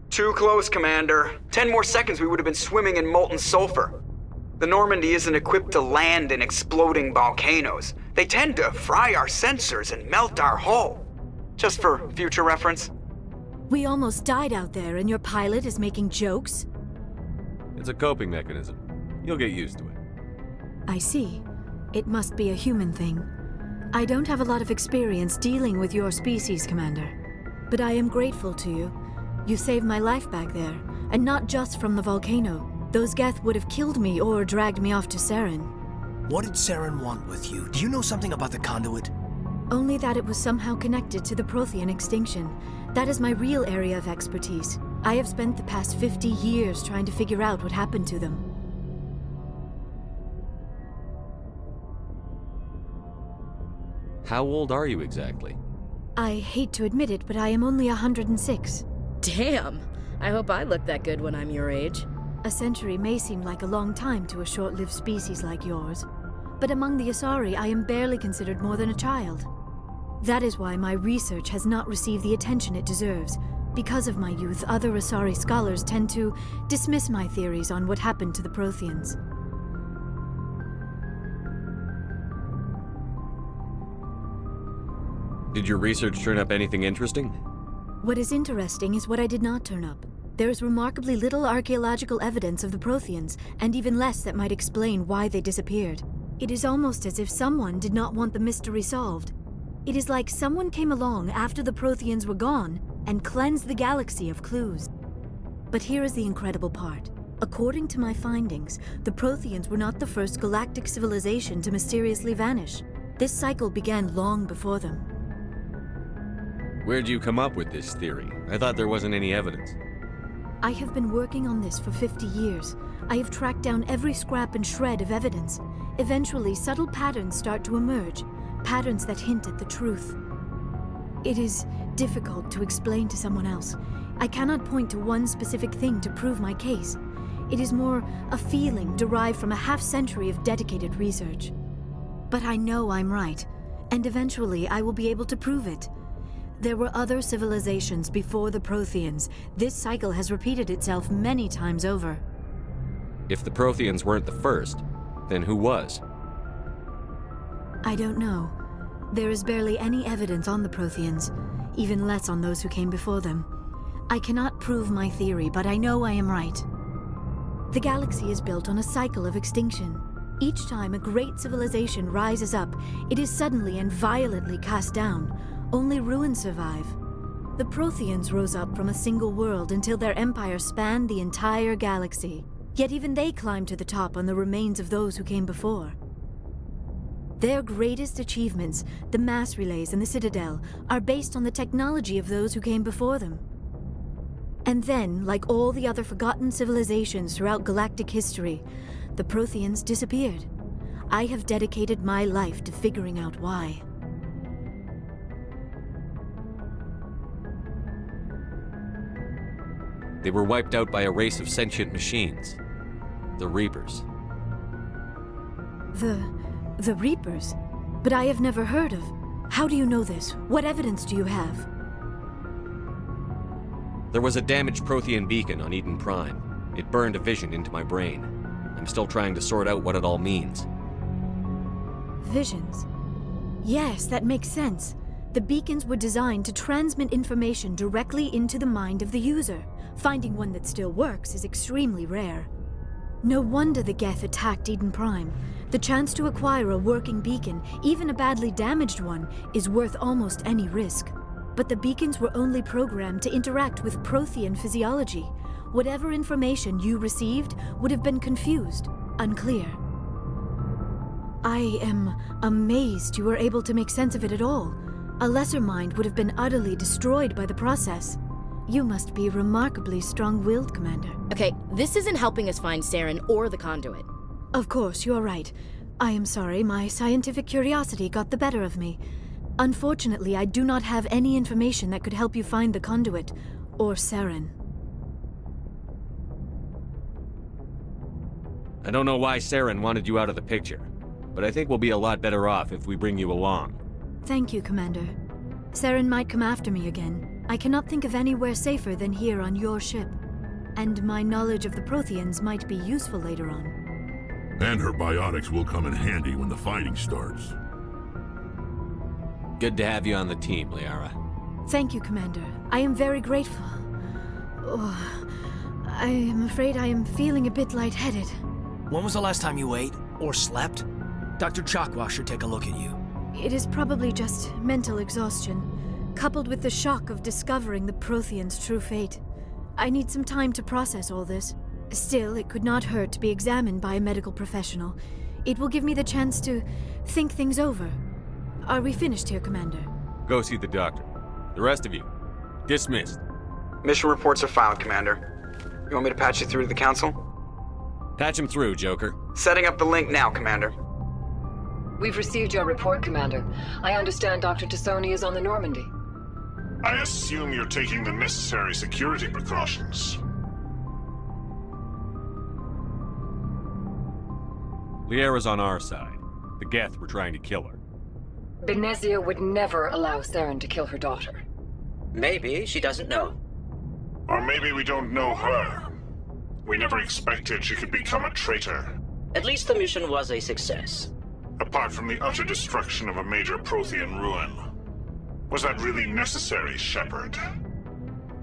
S11: Too close, Commander. 10 more seconds we would have been swimming in molten sulfur. The Normandy isn't equipped to land in exploding volcanoes. They tend to fry our sensors and melt our hull. Just for future reference.
S13: We almost died out there, and your pilot is making jokes?
S2: It's a coping mechanism. You'll get used to it.
S13: I see. It must be a human thing. I don't have a lot of experience dealing with your species, Commander. But I am grateful to you. You saved my life back there, and not just from the volcano. Those Geth would have killed me or dragged me off to Saren.
S3: What did Saren want with you? Do you know something about the conduit?
S13: Only that it was somehow connected to the Prothean extinction. That is my real area of expertise. I have spent the past 50 years trying to figure out what happened to them.
S2: How old are you exactly?
S13: I hate to admit it, but I am only 106.
S7: Damn! I hope I look that good when I'm your age.
S13: A century may seem like a long time to a short-lived species like yours, but among the Asari I am barely considered more than a child. That is why my research has not received the attention it deserves. Because of my youth, other Asari scholars tend to dismiss my theories on what happened to the Protheans.
S2: Did your research turn up anything interesting?
S13: What is interesting is what I did not turn up. There is remarkably little archaeological evidence of the Protheans, and even less that might explain why they disappeared. It is almost as if someone did not want the mystery solved. It is like someone came along after the Protheans were gone and cleansed the galaxy of clues. But here is the incredible part. According to my findings, the Protheans were not the first galactic civilization to mysteriously vanish. This cycle began long before them.
S2: Where'd you come up with this theory? I thought there wasn't any evidence.
S13: I have been working on this for 50 years. I have tracked down every scrap and shred of evidence. Eventually, subtle patterns start to emerge, patterns that hint at the truth. It is difficult to explain to someone else. I cannot point to one specific thing to prove my case. It is more a feeling derived from a half-century of dedicated research. But I know I'm right, and eventually I will be able to prove it. There were other civilizations before the Protheans. This cycle has repeated itself many times over.
S2: If the Protheans weren't the first, then who was?
S13: I don't know. There is barely any evidence on the Protheans, even less on those who came before them. I cannot prove my theory, but I know I am right. The galaxy is built on a cycle of extinction. Each time a great civilization rises up, it is suddenly and violently cast down. Only ruins survive. The Protheans rose up from a single world until their empire spanned the entire galaxy. Yet even they climbed to the top on the remains of those who came before. Their greatest achievements, the mass relays and the Citadel, are based on the technology of those who came before them. And then, like all the other forgotten civilizations throughout galactic history, the Protheans disappeared. I have dedicated my life to figuring out why.
S2: They were wiped out by a race of sentient machines. The Reapers.
S13: The Reapers? But I have never heard of. How do you know this? What evidence do you have?
S2: There was a damaged Prothean beacon on Eden Prime. It burned a vision into my brain. I'm still trying to sort out what it all means.
S13: Visions? Yes, that makes sense. The beacons were designed to transmit information directly into the mind of the user. Finding one that still works is extremely rare. No wonder the Geth attacked Eden Prime. The chance to acquire a working beacon, even a badly damaged one, is worth almost any risk. But the beacons were only programmed to interact with Prothean physiology. Whatever information you received would have been confused, unclear. I am amazed you were able to make sense of it at all. A lesser mind would have been utterly destroyed by the process. You must be remarkably strong-willed, Commander.
S7: Okay, this isn't helping us find Saren or the Conduit.
S13: Of course, you're right. I am sorry, my scientific curiosity got the better of me. Unfortunately, I do not have any information that could help you find the Conduit, or Saren.
S2: I don't know why Saren wanted you out of the picture, but I think we'll be a lot better off if we bring you along.
S13: Thank you, Commander. Saren might come after me again. I cannot think of anywhere safer than here on your ship. And my knowledge of the Protheans might be useful later on.
S6: And her biotics will come in handy when the fighting starts.
S2: Good to have you on the team, Liara.
S13: Thank you, Commander. I am very grateful. Oh, I am afraid I am feeling a bit lightheaded.
S3: When was the last time you ate or slept? Dr. Chakwa should take a look at you.
S13: It is probably just mental exhaustion, coupled with the shock of discovering the Protheans' true fate. I need some time to process all this. Still, it could not hurt to be examined by a medical professional. It will give me the chance to think things over. Are we finished here, Commander?
S2: Go see the doctor. The rest of you, dismissed.
S11: Mission reports are filed, Commander. You want me to patch you through to the Council?
S2: Patch him through, Joker.
S11: Setting up the link now, Commander.
S14: We've received your report, Commander. I understand Dr. Tassoni is on the Normandy.
S15: I assume you're taking the necessary security precautions.
S2: Liara's on our side. The Geth were trying to kill her.
S14: Benezia would never allow Saren to kill her daughter.
S15: Maybe she doesn't know.
S16: Or maybe we don't know her. We never expected she could become a traitor.
S15: At least the mission was a success.
S16: Apart from the utter destruction of a major Prothean ruin. Was that really necessary, Shepard?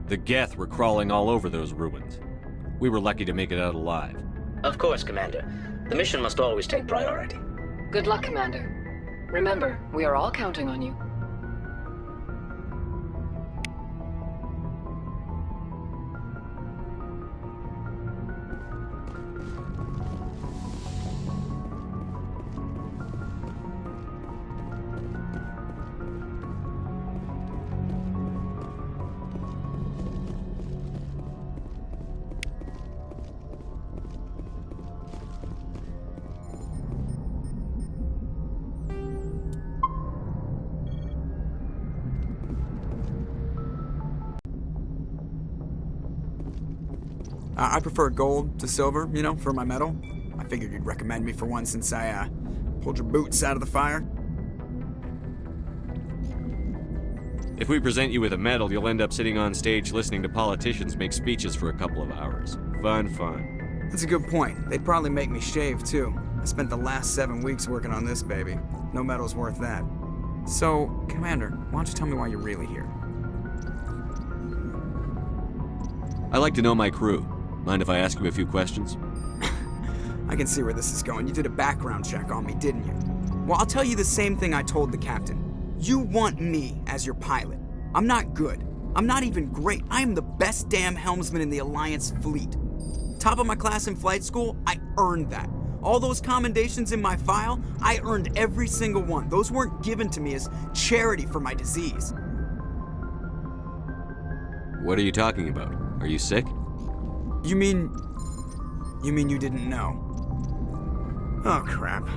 S2: The Geth were crawling all over those ruins. We were lucky to make it out alive.
S15: Of course, Commander. The mission must always take priority.
S14: Good luck, Commander. Remember, we are all counting on you.
S17: I prefer gold to silver, you know, for my medal. I figured you'd recommend me for one since I, pulled your boots out of the fire.
S2: If we present you with a medal, you'll end up sitting on stage listening to politicians make speeches for a couple of hours. Fun.
S17: That's a good point. They'd probably make me shave, too. I spent the last 7 weeks working on this baby. No medal's worth that. So, Commander, why don't you tell me why you're really here?
S2: I like to know my crew. Mind if I ask you a few questions?
S17: I can see where this is going. You did a background check on me, didn't you? Well, I'll tell you the same thing I told the captain. You want me as your pilot. I'm not good. I'm not even great. I am the best damn helmsman in the Alliance fleet. Top of my class in flight school, I earned that. All those commendations in my file, I earned every single one. Those weren't given to me as charity for my disease.
S2: What are you talking about? Are you sick?
S17: You mean you didn't know? Oh, crap.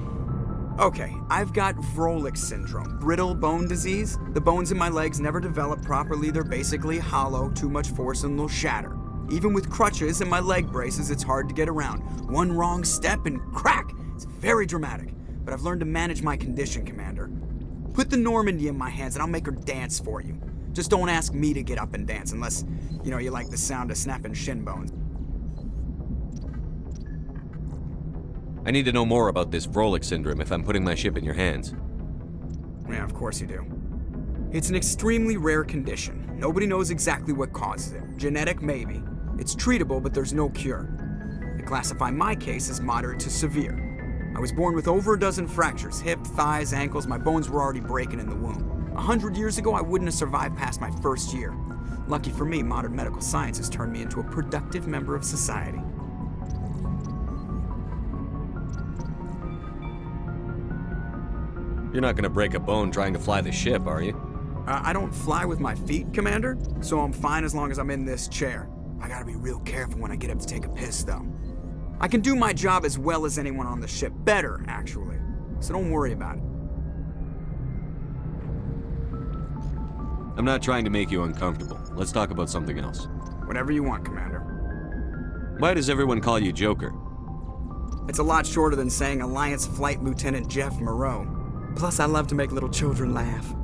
S17: Okay, I've got Vrolik syndrome, brittle bone disease. The bones in my legs never develop properly. They're basically hollow, too much force and they'll shatter. Even with crutches and my leg braces, it's hard to get around. One wrong step and crack! It's very dramatic, but I've learned to manage my condition, Commander. Put the Normandy in my hands and I'll make her dance for you. Just don't ask me to get up and dance unless, you know, you like the sound of snapping shin bones.
S2: I need to know more about this Vrolik syndrome if I'm putting my ship in your hands.
S17: Yeah, of course you do. It's an extremely rare condition. Nobody knows exactly what causes it. Genetic, maybe. It's treatable, but there's no cure. They classify my case as moderate to severe. I was born with over a dozen fractures, hip, thighs, ankles. My bones were already breaking in the womb. 100 years ago, I wouldn't have survived past my first year. Lucky for me, modern medical science has turned me into a productive member of society.
S2: You're not gonna break a bone trying to fly the ship, are you?
S17: I don't fly with my feet, Commander, so I'm fine as long as I'm in this chair. I gotta be real careful when I get up to take a piss, though. I can do my job as well as anyone on the ship. Better, actually. So don't worry about it.
S2: I'm not trying to make you uncomfortable. Let's talk about something else.
S17: Whatever you want, Commander.
S2: Why does everyone call you Joker?
S17: It's a lot shorter than saying Alliance Flight Lieutenant Jeff Moreau. Plus, I love to make little children laugh.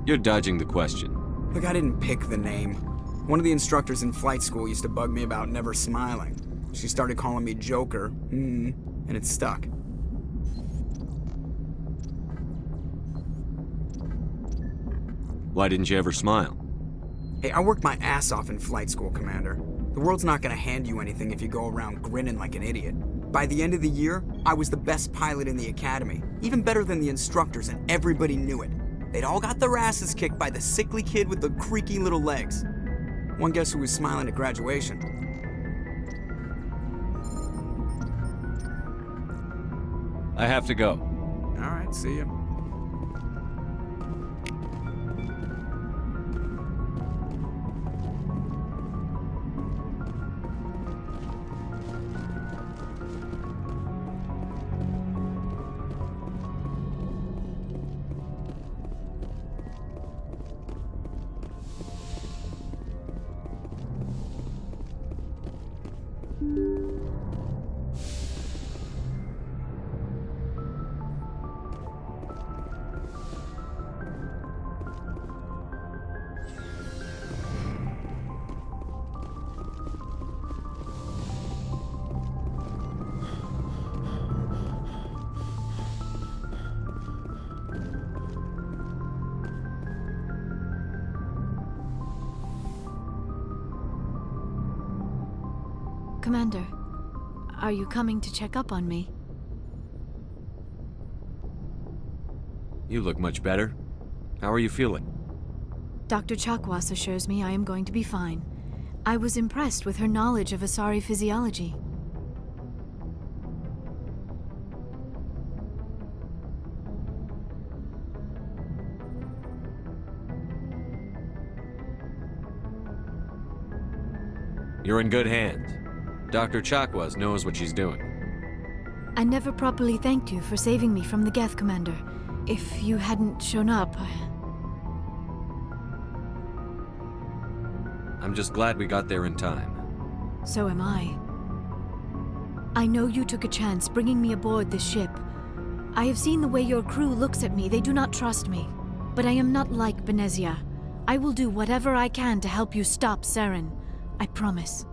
S2: You're dodging the question.
S17: Look, I didn't pick the name. One of the instructors in flight school used to bug me about never smiling. She started calling me Joker, and it stuck.
S2: Why didn't you ever smile?
S17: Hey, I worked my ass off in flight school, Commander. The world's not gonna hand you anything if you go around grinning like an idiot. By the end of the year, I was the best pilot in the academy, even better than the instructors, and everybody knew it. They'd all got their asses kicked by the sickly kid with the creaky little legs. One guess who was smiling at graduation?
S2: I have to go.
S17: All right, see ya.
S13: Commander, are you coming to check up on me?
S2: You look much better. How are you feeling?
S13: Dr. Chakwas assures me I am going to be fine. I was impressed with her knowledge of Asari physiology.
S2: You're in good hands. Dr. Chakwas knows what she's doing.
S13: I never properly thanked you for saving me from the Geth, Commander. If you hadn't shown up...
S2: I'm just glad we got there in time.
S13: So am I. I know you took a chance bringing me aboard this ship. I have seen the way your crew looks at me. They do not trust me. But I am not like Benezia. I will do whatever I can to help you stop Saren. I promise.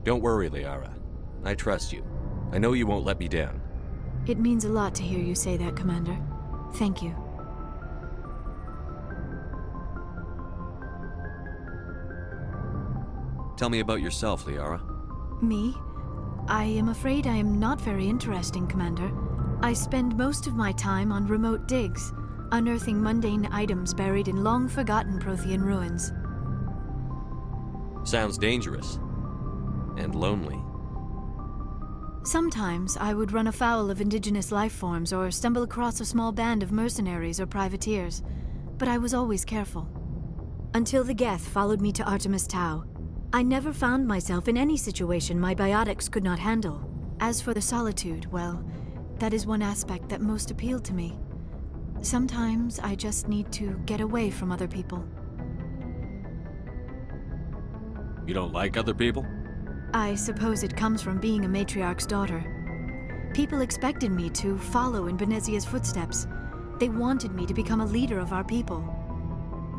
S2: Don't worry, Liara. I trust you. I know you won't let me down.
S13: It means a lot to hear you say that, Commander. Thank you.
S2: Tell me about yourself, Liara.
S13: Me? I am afraid I am not very interesting, Commander. I spend most of my time on remote digs, unearthing mundane items buried in long-forgotten Prothean ruins.
S2: Sounds dangerous. And lonely.
S13: Sometimes I would run afoul of indigenous life forms or stumble across a small band of mercenaries or privateers, but I was always careful. Until the Geth followed me to Artemis Tau, I never found myself in any situation my biotics could not handle. As for the solitude, well, that is one aspect that most appealed to me. Sometimes I just need to get away from other people.
S2: You don't like other people?
S13: I suppose it comes from being a matriarch's daughter. People expected me to follow in Benezia's footsteps. They wanted me to become a leader of our people.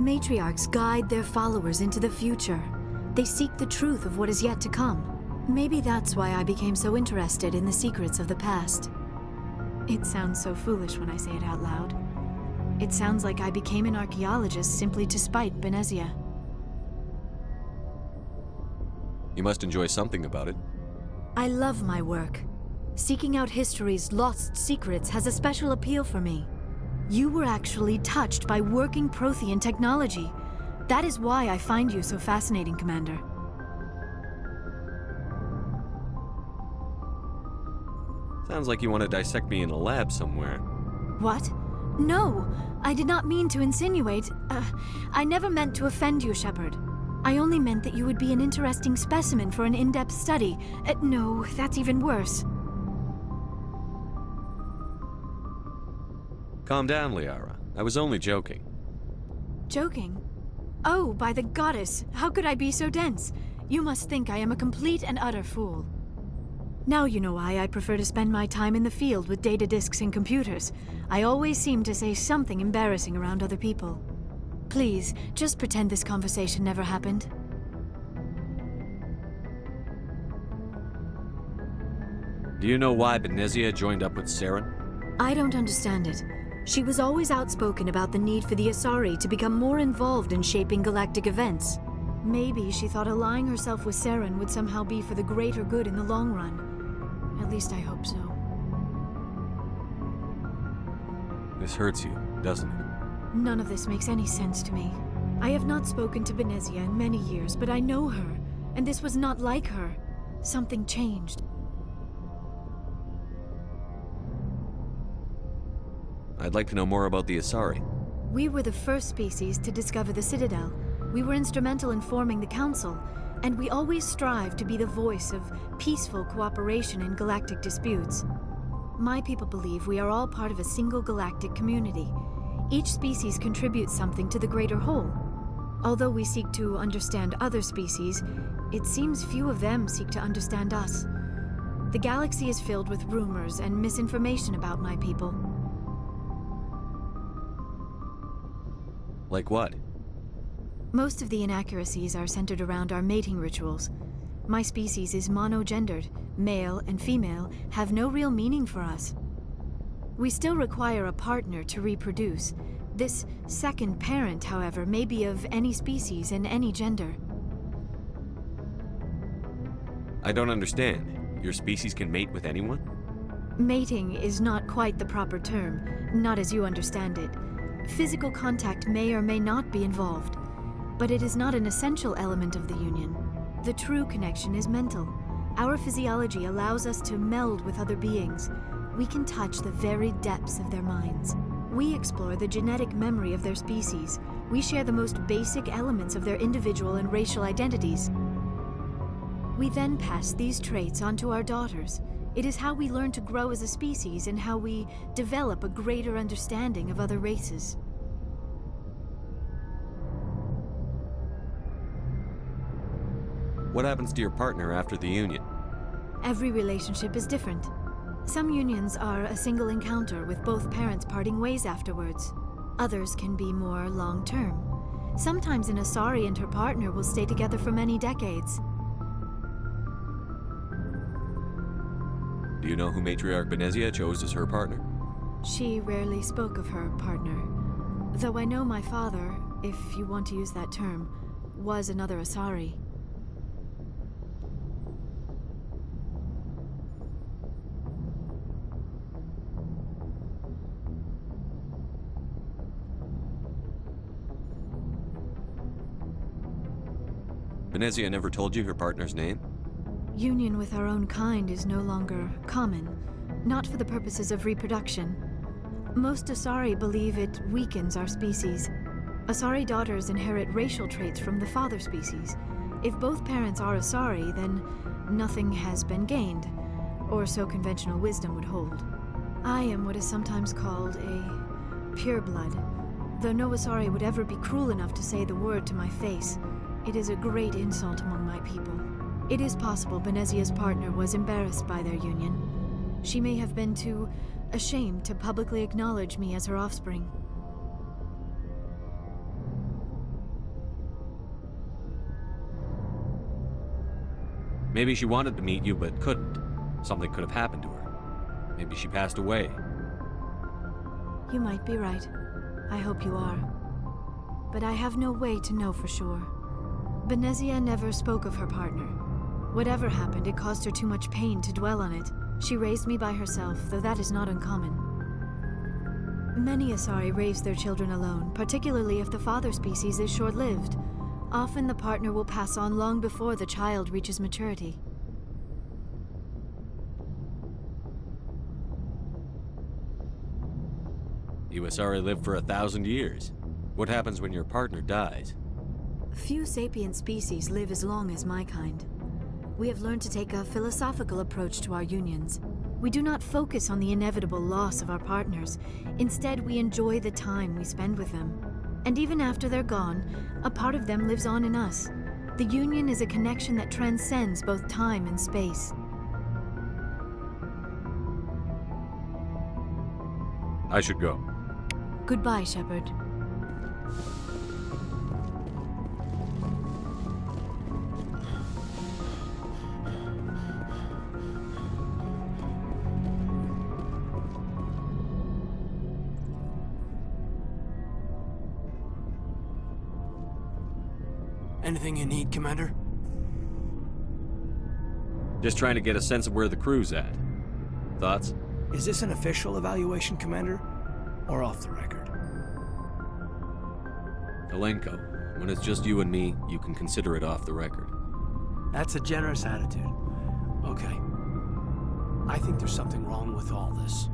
S13: Matriarchs guide their followers into the future. They seek the truth of what is yet to come. Maybe that's why I became so interested in the secrets of the past. It sounds so foolish when I say it out loud. It sounds like I became an archaeologist simply to spite Benezia.
S2: You must enjoy something about it.
S13: I love my work. Seeking out history's lost secrets has a special appeal for me. You were actually touched by working Prothean technology. That is why I find you so fascinating, Commander.
S2: Sounds like you want to dissect me in a lab somewhere.
S13: What? No, I did not mean to insinuate. I never meant to offend you, Shepard. I only meant that you would be an interesting specimen for an in-depth study. No, that's even worse.
S2: Calm down, Liara. I was only joking.
S13: Joking? Oh, by the goddess, how could I be so dense? You must think I am a complete and utter fool. Now you know why I prefer to spend my time in the field with data disks and computers. I always seem to say something embarrassing around other people. Please, just pretend this conversation never happened.
S2: Do you know why Benezia joined up with Saren?
S13: I don't understand it. She was always outspoken about the need for the Asari to become more involved in shaping galactic events. Maybe she thought allying herself with Saren would somehow be for the greater good in the long run. At least I hope so.
S2: This hurts you, doesn't it?
S13: None of this makes any sense to me. I have not spoken to Benezia in many years, but I know her, and this was not like her. Something changed.
S2: I'd like to know more about the Asari.
S13: We were the first species to discover the Citadel. We were instrumental in forming the Council, and we always strive to be the voice of peaceful cooperation in galactic disputes. My people believe we are all part of a single galactic community. Each species contributes something to the greater whole. Although we seek to understand other species, it seems few of them seek to understand us. The galaxy is filled with rumors and misinformation about my people.
S2: Like what?
S13: Most of the inaccuracies are centered around our mating rituals. My species is monogendered. Male and female have no real meaning for us. We still require a partner to reproduce. This second parent, however, may be of any species and any gender.
S2: I don't understand. Your species can mate with anyone?
S13: Mating is not quite the proper term, not as you understand it. Physical contact may or may not be involved, but it is not an essential element of the union. The true connection is mental. Our physiology allows us to meld with other beings. We can touch the very depths of their minds. We explore the genetic memory of their species. We share the most basic elements of their individual and racial identities. We then pass these traits on to our daughters. It is how we learn to grow as a species and how we develop a greater understanding of other races.
S2: What happens to your partner after the union?
S13: Every relationship is different. Some unions are a single encounter with both parents parting ways afterwards. Others can be more long-term. Sometimes an Asari and her partner will stay together for many decades.
S2: Do you know who Matriarch Benezia chose as her partner?
S13: She rarely spoke of her partner. Though I know my father, if you want to use that term, was another Asari.
S2: Benezia never told you her partner's name?
S13: Union with our own kind is no longer common, not for the purposes of reproduction. Most Asari believe it weakens our species. Asari daughters inherit racial traits from the father species. If both parents are Asari, then nothing has been gained, or so conventional wisdom would hold. I am what is sometimes called a pureblood, though no Asari would ever be cruel enough to say the word to my face. It is a great insult among my people. It is possible Benezia's partner was embarrassed by their union. She may have been too ashamed to publicly acknowledge me as her offspring.
S2: Maybe she wanted to meet you but couldn't. Something could have happened to her. Maybe she passed away.
S13: You might be right. I hope you are. But I have no way to know for sure. Benezia never spoke of her partner. Whatever happened, it caused her too much pain to dwell on it. She raised me by herself, though that is not uncommon. Many Asari raise their children alone, particularly if the father species is short-lived. Often the partner will pass on long before the child reaches maturity.
S2: You Asari live for 1,000 years. What happens when your partner dies?
S13: Few sapient species live as long as my kind. We have learned to take a philosophical approach to our unions. We do not focus on the inevitable loss of our partners. Instead, we enjoy the time we spend with them. And even after they're gone, a part of them lives on in us. The union is a connection that transcends both time and space.
S2: I should go.
S13: Goodbye, Shepard.
S3: Anything you need, Commander?
S2: Just trying to get a sense of where the crew's at. Thoughts?
S3: Is this an official evaluation, Commander? Or off the record?
S2: Kalenko, when it's just you and me, you can consider it off the record.
S3: That's a generous attitude. Okay. I think there's something wrong with all this.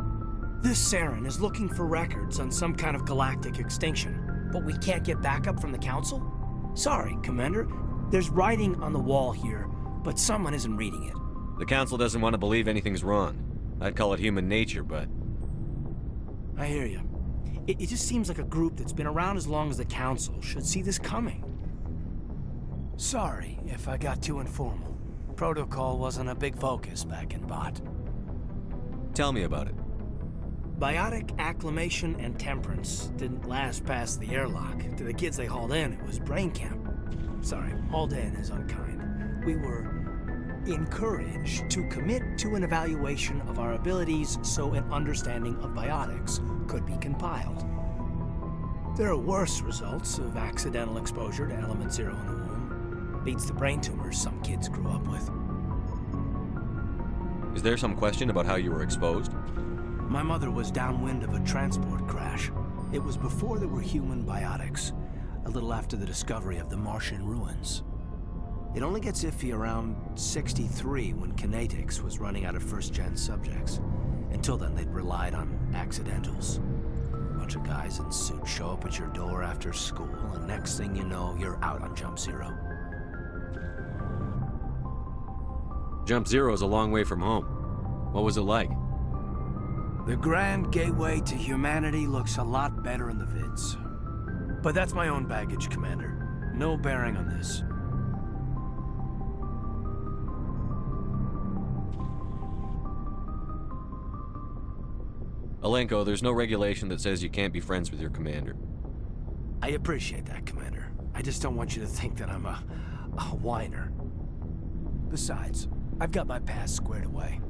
S3: This Saren is looking for records on some kind of galactic extinction, but we can't get backup from the Council? Sorry, Commander. There's writing on the wall here, but someone isn't reading it.
S2: The Council doesn't want to believe anything's wrong. I'd call it human nature, but...
S3: I hear you. It just seems like a group that's been around as long as the Council should see this coming. Sorry if I got too informal. Protocol wasn't a big focus back in Bot.
S2: Tell me about it.
S3: Biotic acclimation and temperance didn't last past the airlock. To the kids they hauled in, it was brain camp. Sorry, hauled in is unkind. We were encouraged to commit to an evaluation of our abilities so an understanding of biotics could be compiled. There are worse results of accidental exposure to Element Zero in the womb. Leads to brain tumors some kids grew up with.
S2: Is there some question about how you were exposed?
S3: My mother was downwind of a transport crash. It was before there were human biotics, a little after the discovery of the Martian ruins. It only gets iffy around 63 when Kinetics was running out of first-gen subjects. Until then, they'd relied on accidentals. A bunch of guys in suits show up at your door after school, and next thing you know, you're out on Jump Zero.
S2: Jump Zero is a long way from home. What was it like?
S3: The grand gateway to humanity looks a lot better in the vids. But that's my own baggage, Commander. No bearing on this.
S2: Alenko, there's no regulation that says you can't be friends with your commander.
S3: I appreciate that, Commander. I just don't want you to think that I'm a whiner. Besides, I've got my past squared away.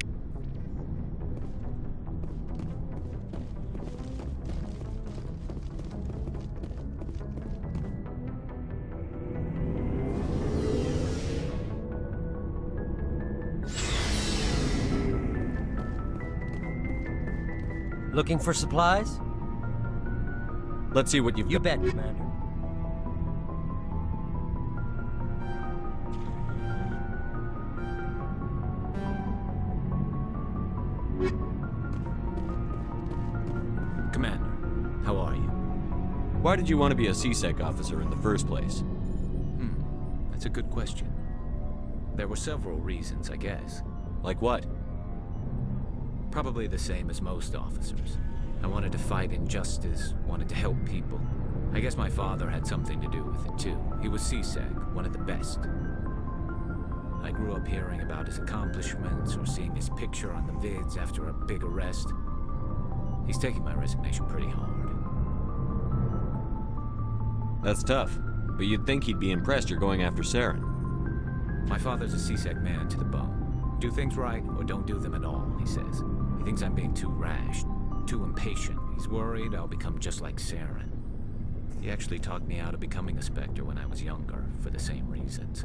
S10: Looking for supplies?
S2: Let's see what you've got.
S10: You bet, Commander.
S5: Commander, how are you?
S2: Why did you want to be a CSEC officer in the first place?
S5: That's a good question. There were several reasons, I guess.
S2: Like what?
S5: Probably the same as most officers. I wanted to fight injustice, wanted to help people. I guess my father had something to do with it too. He was CSEC, one of the best. I grew up hearing about his accomplishments or seeing his picture on the vids after a big arrest. He's taking my resignation pretty hard.
S2: That's tough, but you'd think he'd be impressed you're going after Saren.
S5: My father's a CSEC man to the bone. Do things right or don't do them at all, he says. He thinks I'm being too rash, too impatient. He's worried I'll become just like Saren. He actually talked me out of becoming a Spectre when I was younger, for the same reasons.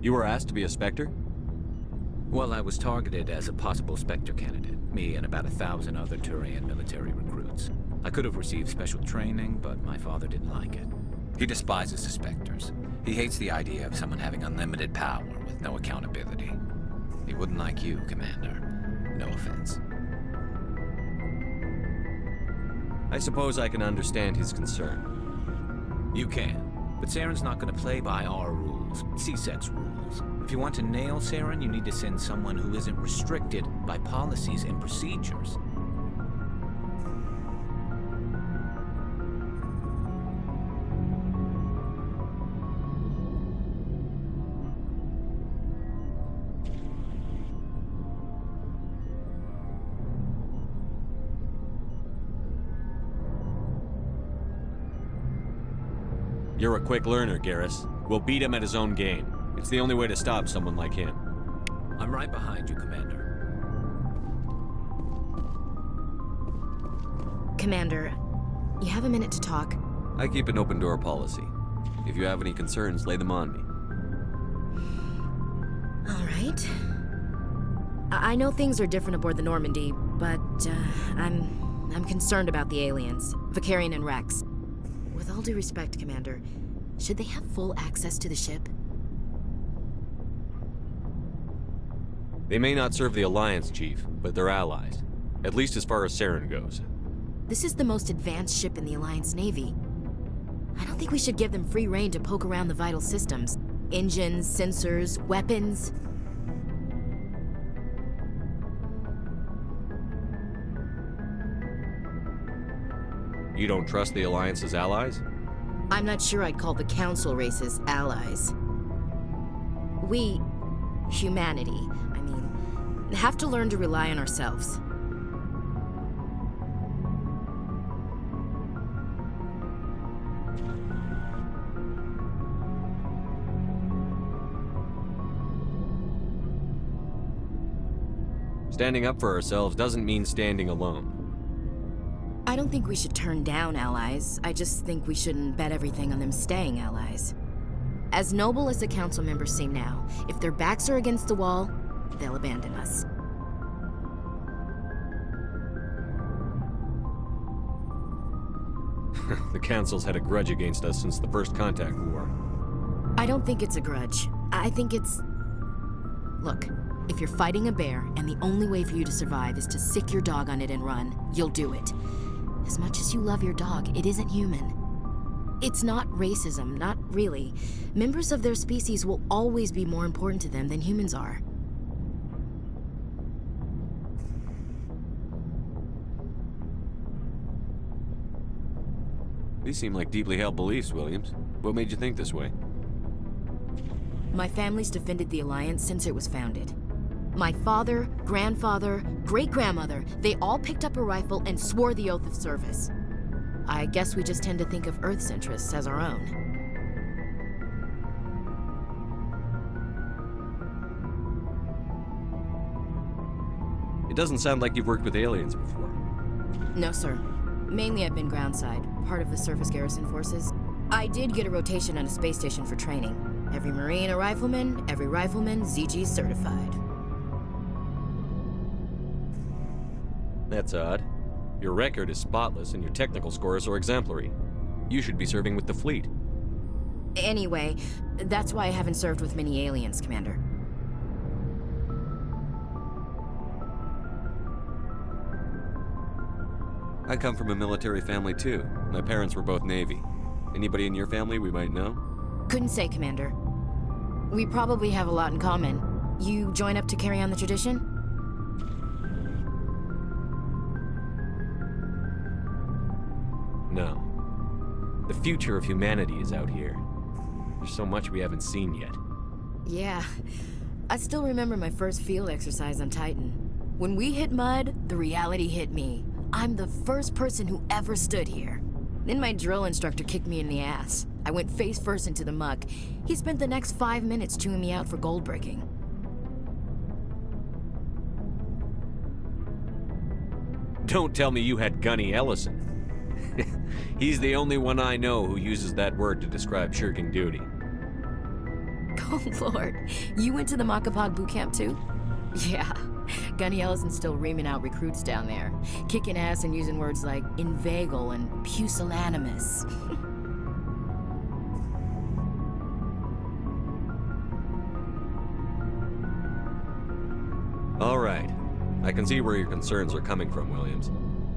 S2: You were asked to be a Spectre?
S5: Well, I was targeted as a possible Spectre candidate, me and about 1,000 other Turian military recruits. I could have received special training, but my father didn't like it. He despises the Spectres. He hates the idea of someone having unlimited power with no accountability. He wouldn't like you, Commander. No offense.
S2: I suppose I can understand his concern.
S5: You can, but Saren's not going to play by our rules, CSEC's rules. If you want to nail Saren, you need to send someone who isn't restricted by policies and procedures.
S2: You're a quick learner, Garrus. We'll beat him at his own game. It's the only way to stop someone like him.
S5: I'm right behind you, Commander.
S7: Commander, you have a minute to talk?
S2: I keep an open-door policy. If you have any concerns, lay them on me.
S7: All right. I know things are different aboard the Normandy, but I'm concerned about the aliens, Vakarian and Rex. With all due respect, Commander, should they have full access to the ship?
S2: They may not serve the Alliance, Chief, but they're allies. At least as far as Saren goes.
S7: This is the most advanced ship in the Alliance Navy. I don't think we should give them free rein to poke around the vital systems. Engines, sensors, weapons.
S2: You don't trust the Alliance's allies?
S7: I'm not sure I'd call the Council races allies. We, humanity, have to learn to rely on ourselves.
S2: Standing up for ourselves doesn't mean standing alone.
S7: I don't think we should turn down allies. I just think we shouldn't bet everything on them staying allies. As noble as the council members seem now, if their backs are against the wall, they'll abandon us.
S2: The Council's had a grudge against us since the First Contact War.
S7: I don't think it's a grudge. I think it's... Look, if you're fighting a bear and the only way for you to survive is to sick your dog on it and run, you'll do it. As much as you love your dog, it isn't human. It's not racism, not really. Members of their species will always be more important to them than humans are.
S2: These seem like deeply held beliefs, Williams. What made you think this way?
S7: My family's defended the Alliance since it was founded. My father, grandfather, great-grandmother, they all picked up a rifle and swore the oath of service. I guess we just tend to think of Earth's interests as our own.
S2: It doesn't sound like you've worked with aliens before.
S7: No, sir. Mainly I've been groundside, part of the surface garrison forces. I did get a rotation on a space station for training. Every Marine a rifleman, every rifleman ZG certified.
S2: That's odd. Your record is spotless and your technical scores are exemplary. You should be serving with the fleet.
S7: Anyway, that's why I haven't served with many aliens, Commander.
S2: I come from a military family too. My parents were both Navy. Anybody in your family we might know?
S7: Couldn't say, Commander. We probably have a lot in common. You join up to carry on the tradition?
S2: No. The future of humanity is out here. There's so much we haven't seen yet.
S7: Yeah. I still remember my first field exercise on Titan. When we hit mud, the reality hit me. I'm the first person who ever stood here. Then my drill instructor kicked me in the ass. I went face first into the muck. He spent the next 5 minutes chewing me out for gold breaking.
S2: Don't tell me you had Gunny Ellison. He's the only one I know who uses that word to describe shirking duty.
S7: Oh, Lord. You went to the Makapog boot camp, too? Yeah. Gunny Ellison's still reaming out recruits down there. Kicking ass and using words like inveigle and pusillanimous.
S2: All right. I can see where your concerns are coming from, Williams.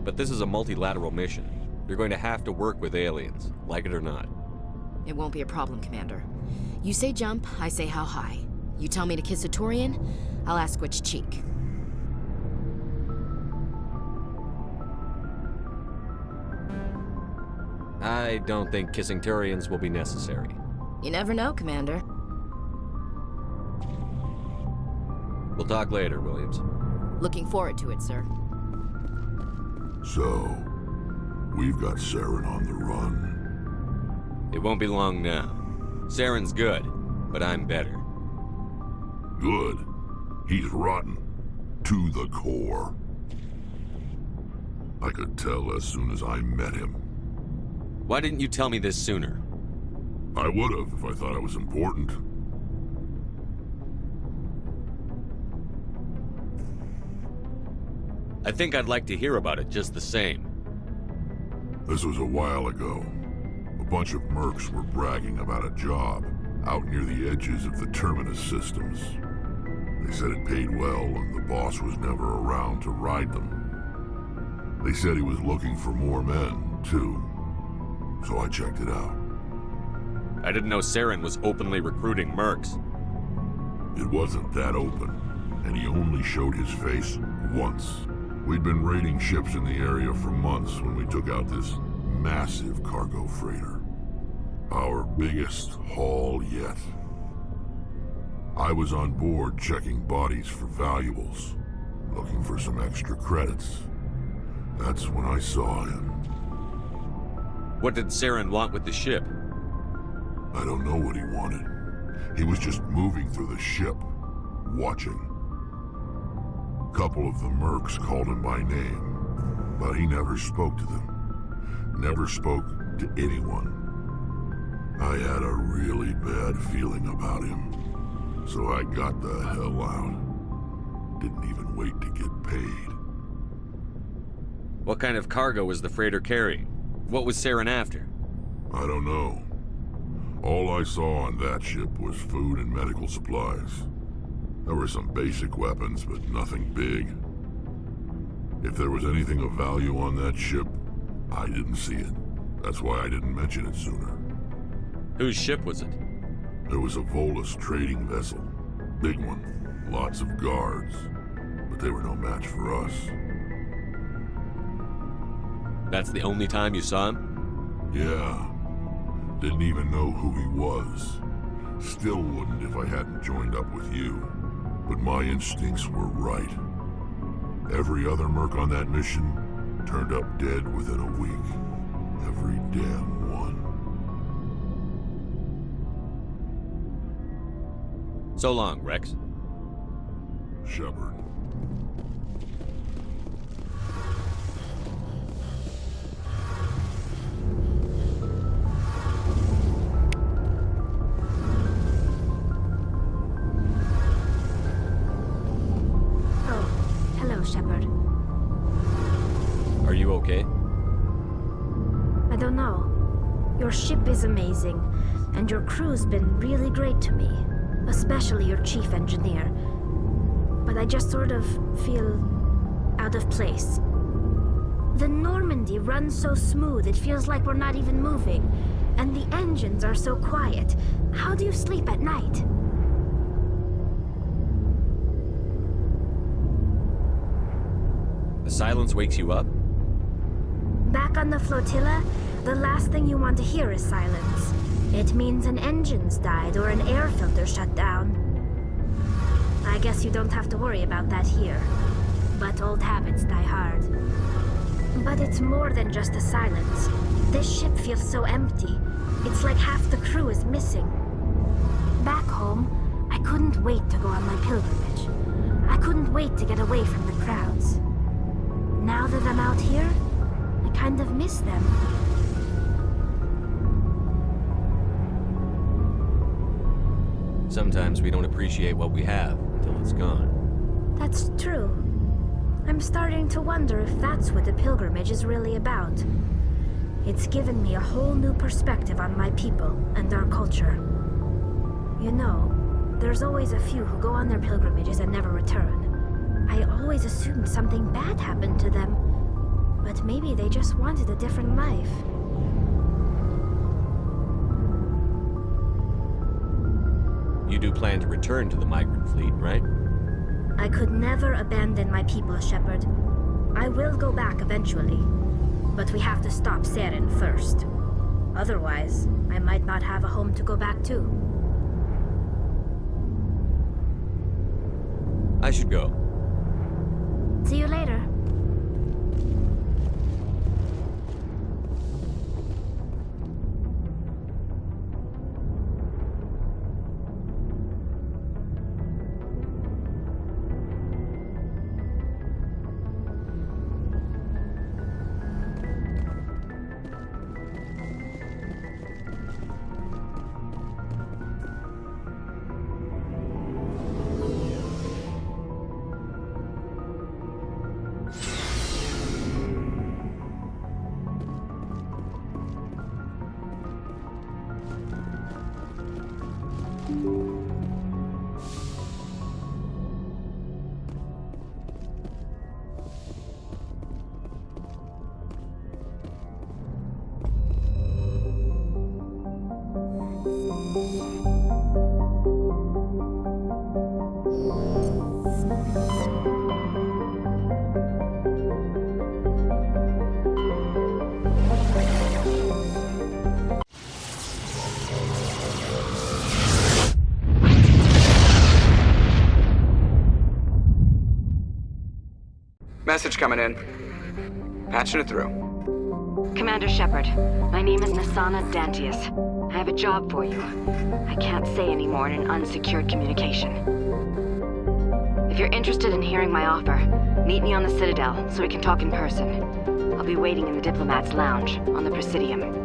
S2: But this is a multilateral mission. You're going to have to work with aliens, like it or not.
S7: It won't be a problem, Commander. You say jump, I say how high. You tell me to kiss a Turian, I'll ask which cheek.
S2: I don't think kissing Turians will be necessary.
S7: You never know, Commander.
S2: We'll talk later, Williams.
S7: Looking forward to it, sir.
S6: So, we've got Saren on the run.
S2: It won't be long now. Saren's good, but I'm better.
S6: Good? He's rotten. To the core. I could tell as soon as I met him.
S2: Why didn't you tell me this sooner?
S6: I would've if I thought it was important.
S2: I think I'd like to hear about it just the same.
S6: This was a while ago. A bunch of mercs were bragging about a job out near the edges of the Terminus systems. They said it paid well and the boss was never around to ride them. They said he was looking for more men, too. So I checked it out.
S2: I didn't know Saren was openly recruiting mercs.
S6: It wasn't that open, and he only showed his face once. We'd been raiding ships in the area for months when we took out this massive cargo freighter. Our biggest haul yet. I was on board checking bodies for valuables, looking for some extra credits. That's when I saw him.
S2: What did Saren want with the ship?
S6: I don't know what he wanted. He was just moving through the ship, watching. A couple of the mercs called him by name, but he never spoke to them. Never spoke to anyone. I had a really bad feeling about him, so I got the hell out. didn't even wait to get paid.
S2: What kind of cargo was the freighter carrying? What was Saren after?
S6: I don't know. All I saw on that ship was food and medical supplies. There were some basic weapons, but nothing big. If there was anything of value on that ship, I didn't see it. That's why I didn't mention it sooner.
S2: Whose ship was it?
S6: There was a Volus trading vessel. Big one. Lots of guards. But they were no match for us.
S2: That's the only time you saw him?
S6: Yeah. Didn't even know who he was. Still wouldn't if I hadn't joined up with you. But my instincts were right. Every other merc on that mission turned up dead within a week. Every damn one.
S2: So long, Rex.
S6: Shepard.
S9: Shepard.
S2: Are you okay?
S9: I don't know. Your ship is amazing, and your crew's been really great to me, especially your chief engineer. But I just sort of feel out of place. The Normandy runs so smooth it feels like we're not even moving, and the engines are so quiet. How do you sleep at night?
S2: The silence wakes you up?
S9: Back on the flotilla, the last thing you want to hear is silence. It means an engine's died or an air filter shut down. I guess you don't have to worry about that here. But old habits die hard. But it's more than just the silence. This ship feels so empty. It's like half the crew is missing. Back home, I couldn't wait to go on my pilgrimage. I couldn't wait to get away from the crowds. Now that I'm out here, I kind of miss them.
S2: Sometimes we don't appreciate what we have until it's gone.
S9: That's true. I'm starting to wonder if that's what the pilgrimage is really about. It's given me a whole new perspective on my people and our culture. You know, there's always a few who go on their pilgrimages and never return. I always assumed something bad happened to them, but maybe they just wanted a different life.
S2: You do plan to return to the migrant fleet, right?
S9: I could never abandon my people, Shepard. I will go back eventually, but we have to stop Saren first. Otherwise, I might not have a home to go back to.
S2: I should go.
S9: See you later.
S11: Message coming in. Patching it through.
S14: Commander Shepard, my name is Nassana Dantius. I have a job for you. I can't say any more in an unsecured communication. If you're interested in hearing my offer, meet me on the Citadel so we can talk in person. I'll be waiting in the Diplomat's Lounge on the Presidium.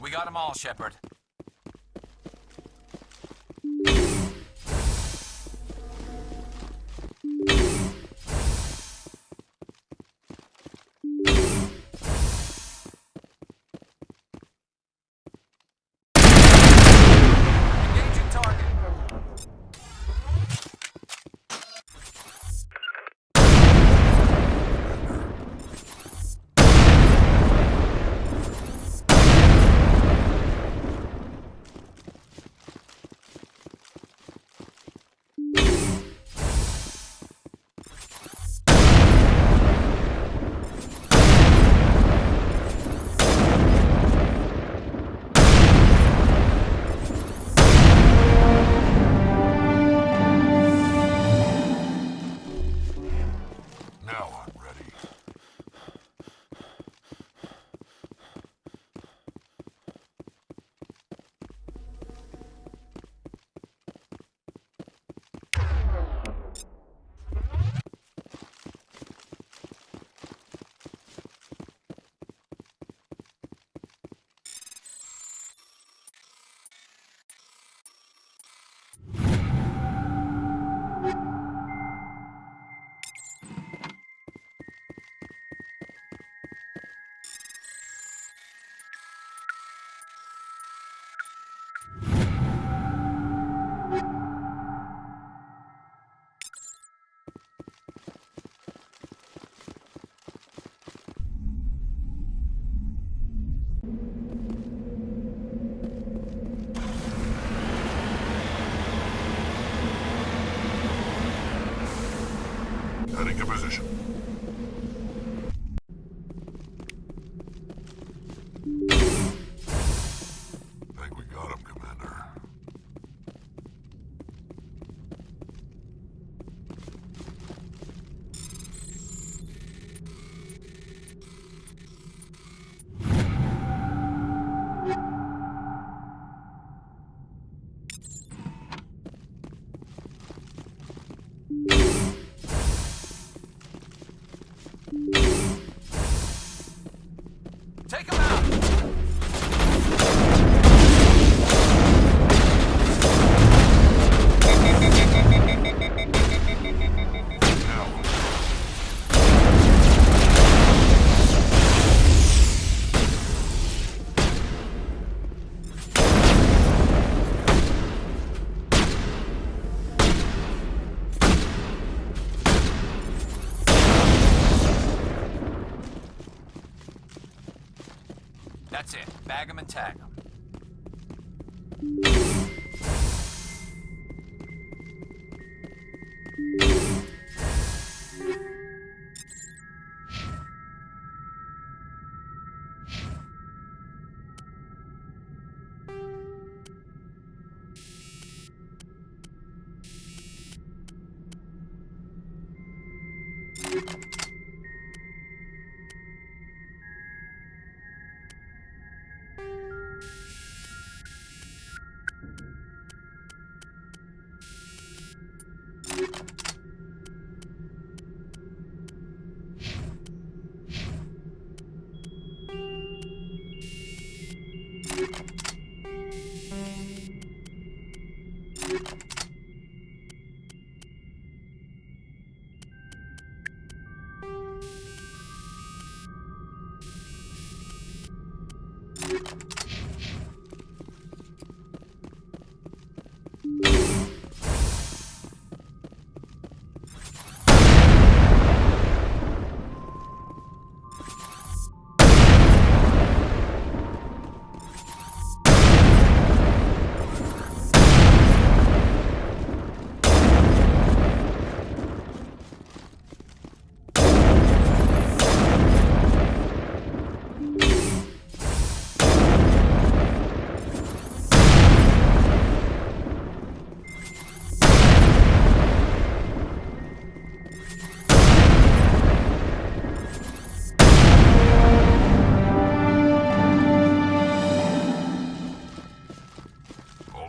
S5: We got them all, Shepard. Engaging target.
S6: Now I'm ready. Heading to position. Think we got him, Commander.
S5: Take him out! That's it. Bag him and tag him.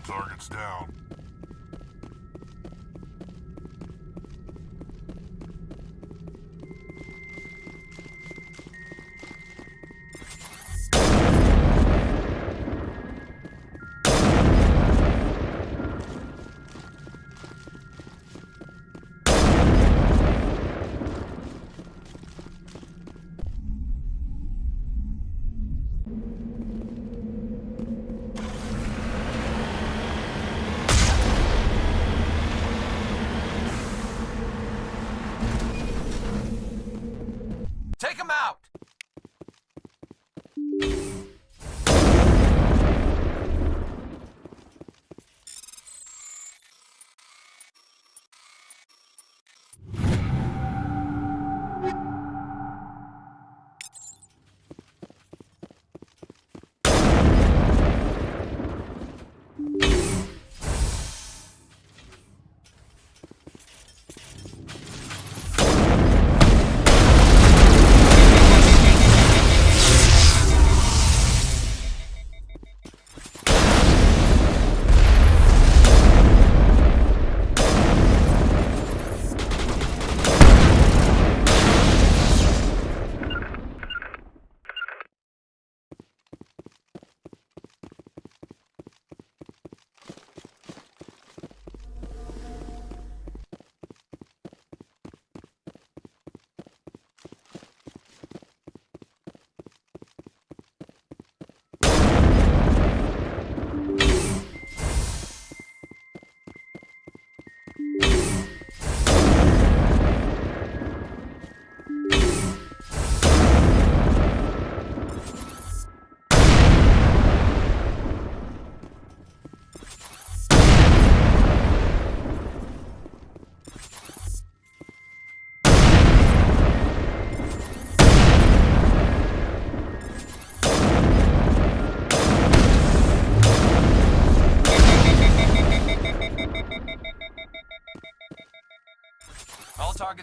S6: Targets down.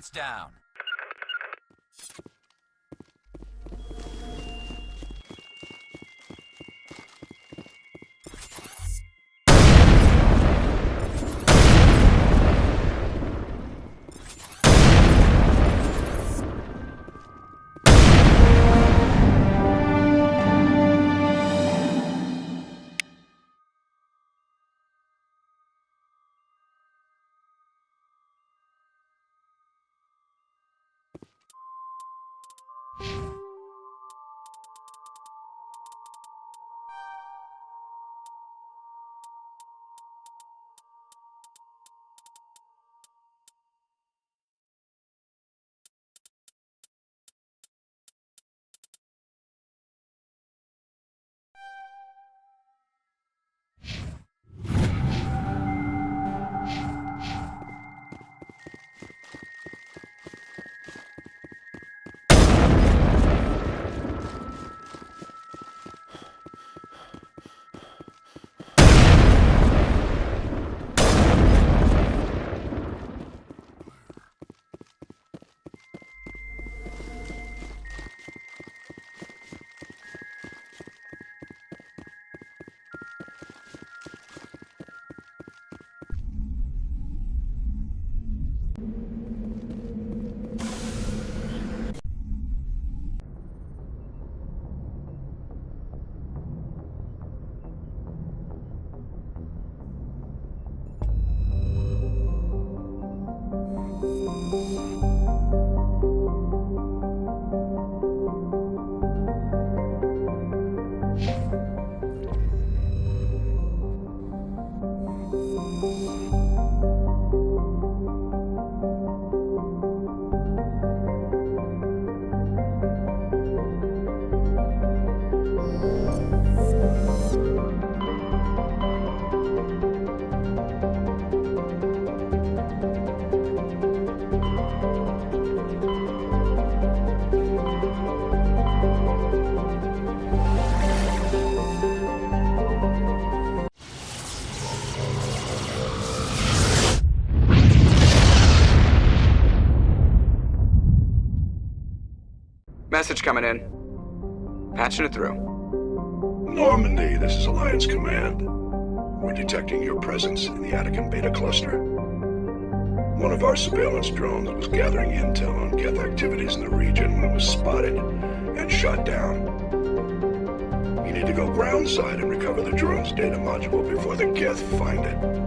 S5: Target's down.
S11: Message coming in. Patching it through.
S12: Normandy, this is Alliance Command. We're detecting your presence in the Attican Beta Cluster. One of our surveillance drones was gathering intel on Geth activities in the region when it was spotted and shot down. You need to go groundside and recover the drone's data module before the Geth find it.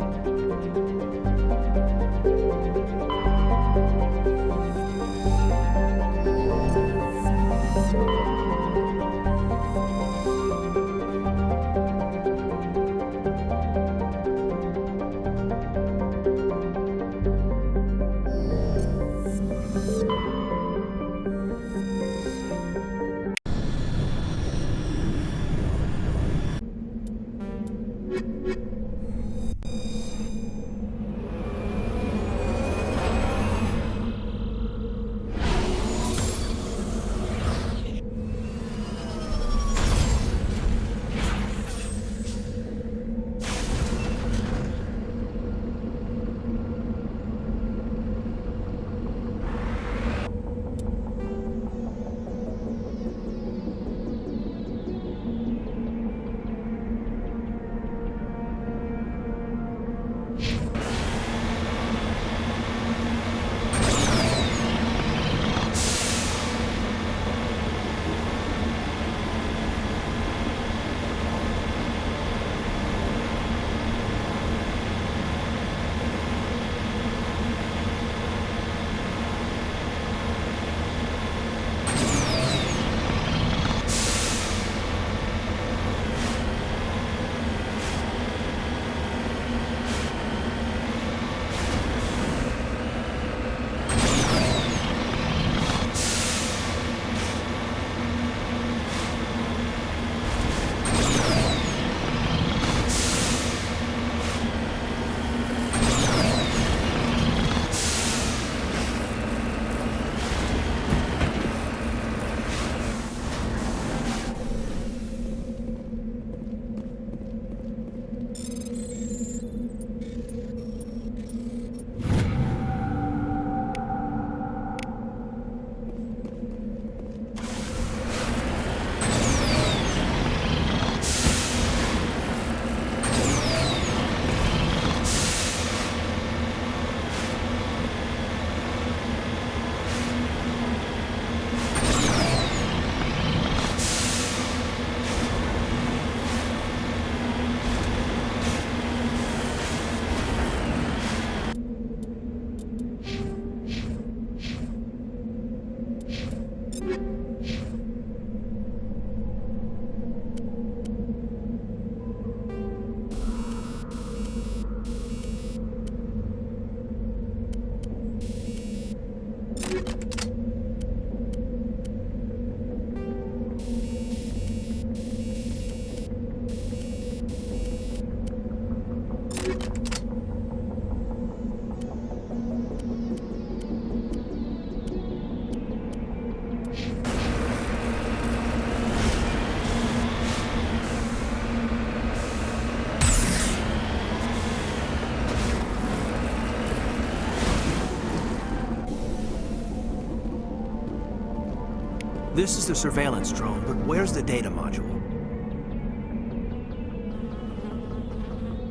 S3: This is the surveillance drone, but where's the data module?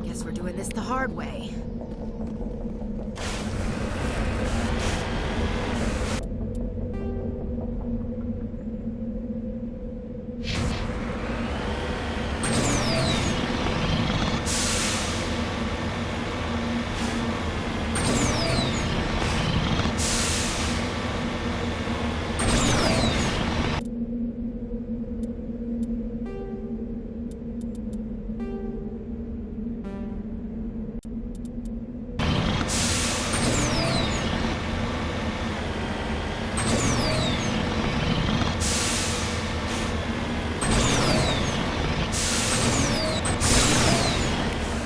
S7: Guess we're doing this the hard way.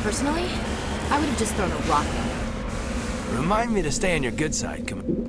S7: Personally, I would have just thrown a rock at it.
S3: Remind me to stay on your good side, come on.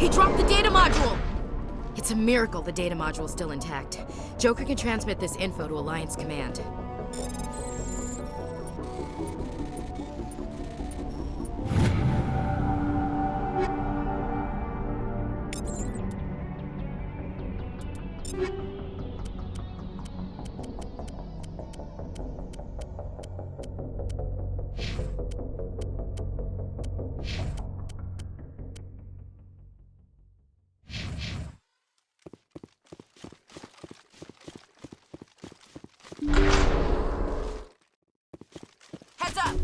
S7: He dropped the data module! It's a miracle the data module's still intact. Joker can transmit this info to Alliance Command. Heads up!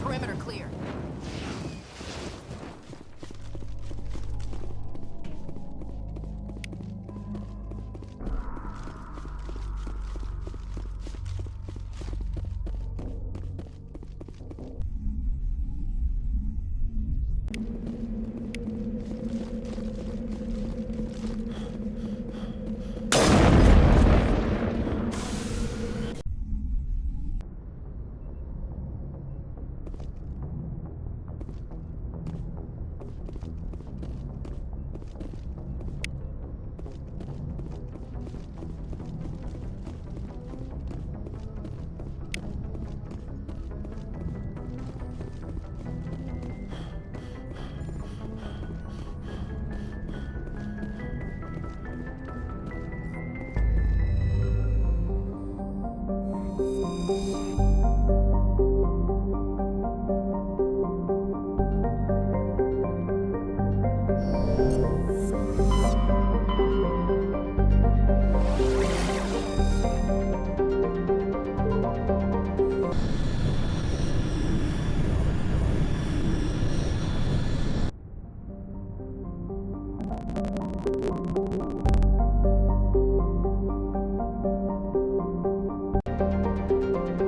S7: Perimeter clear.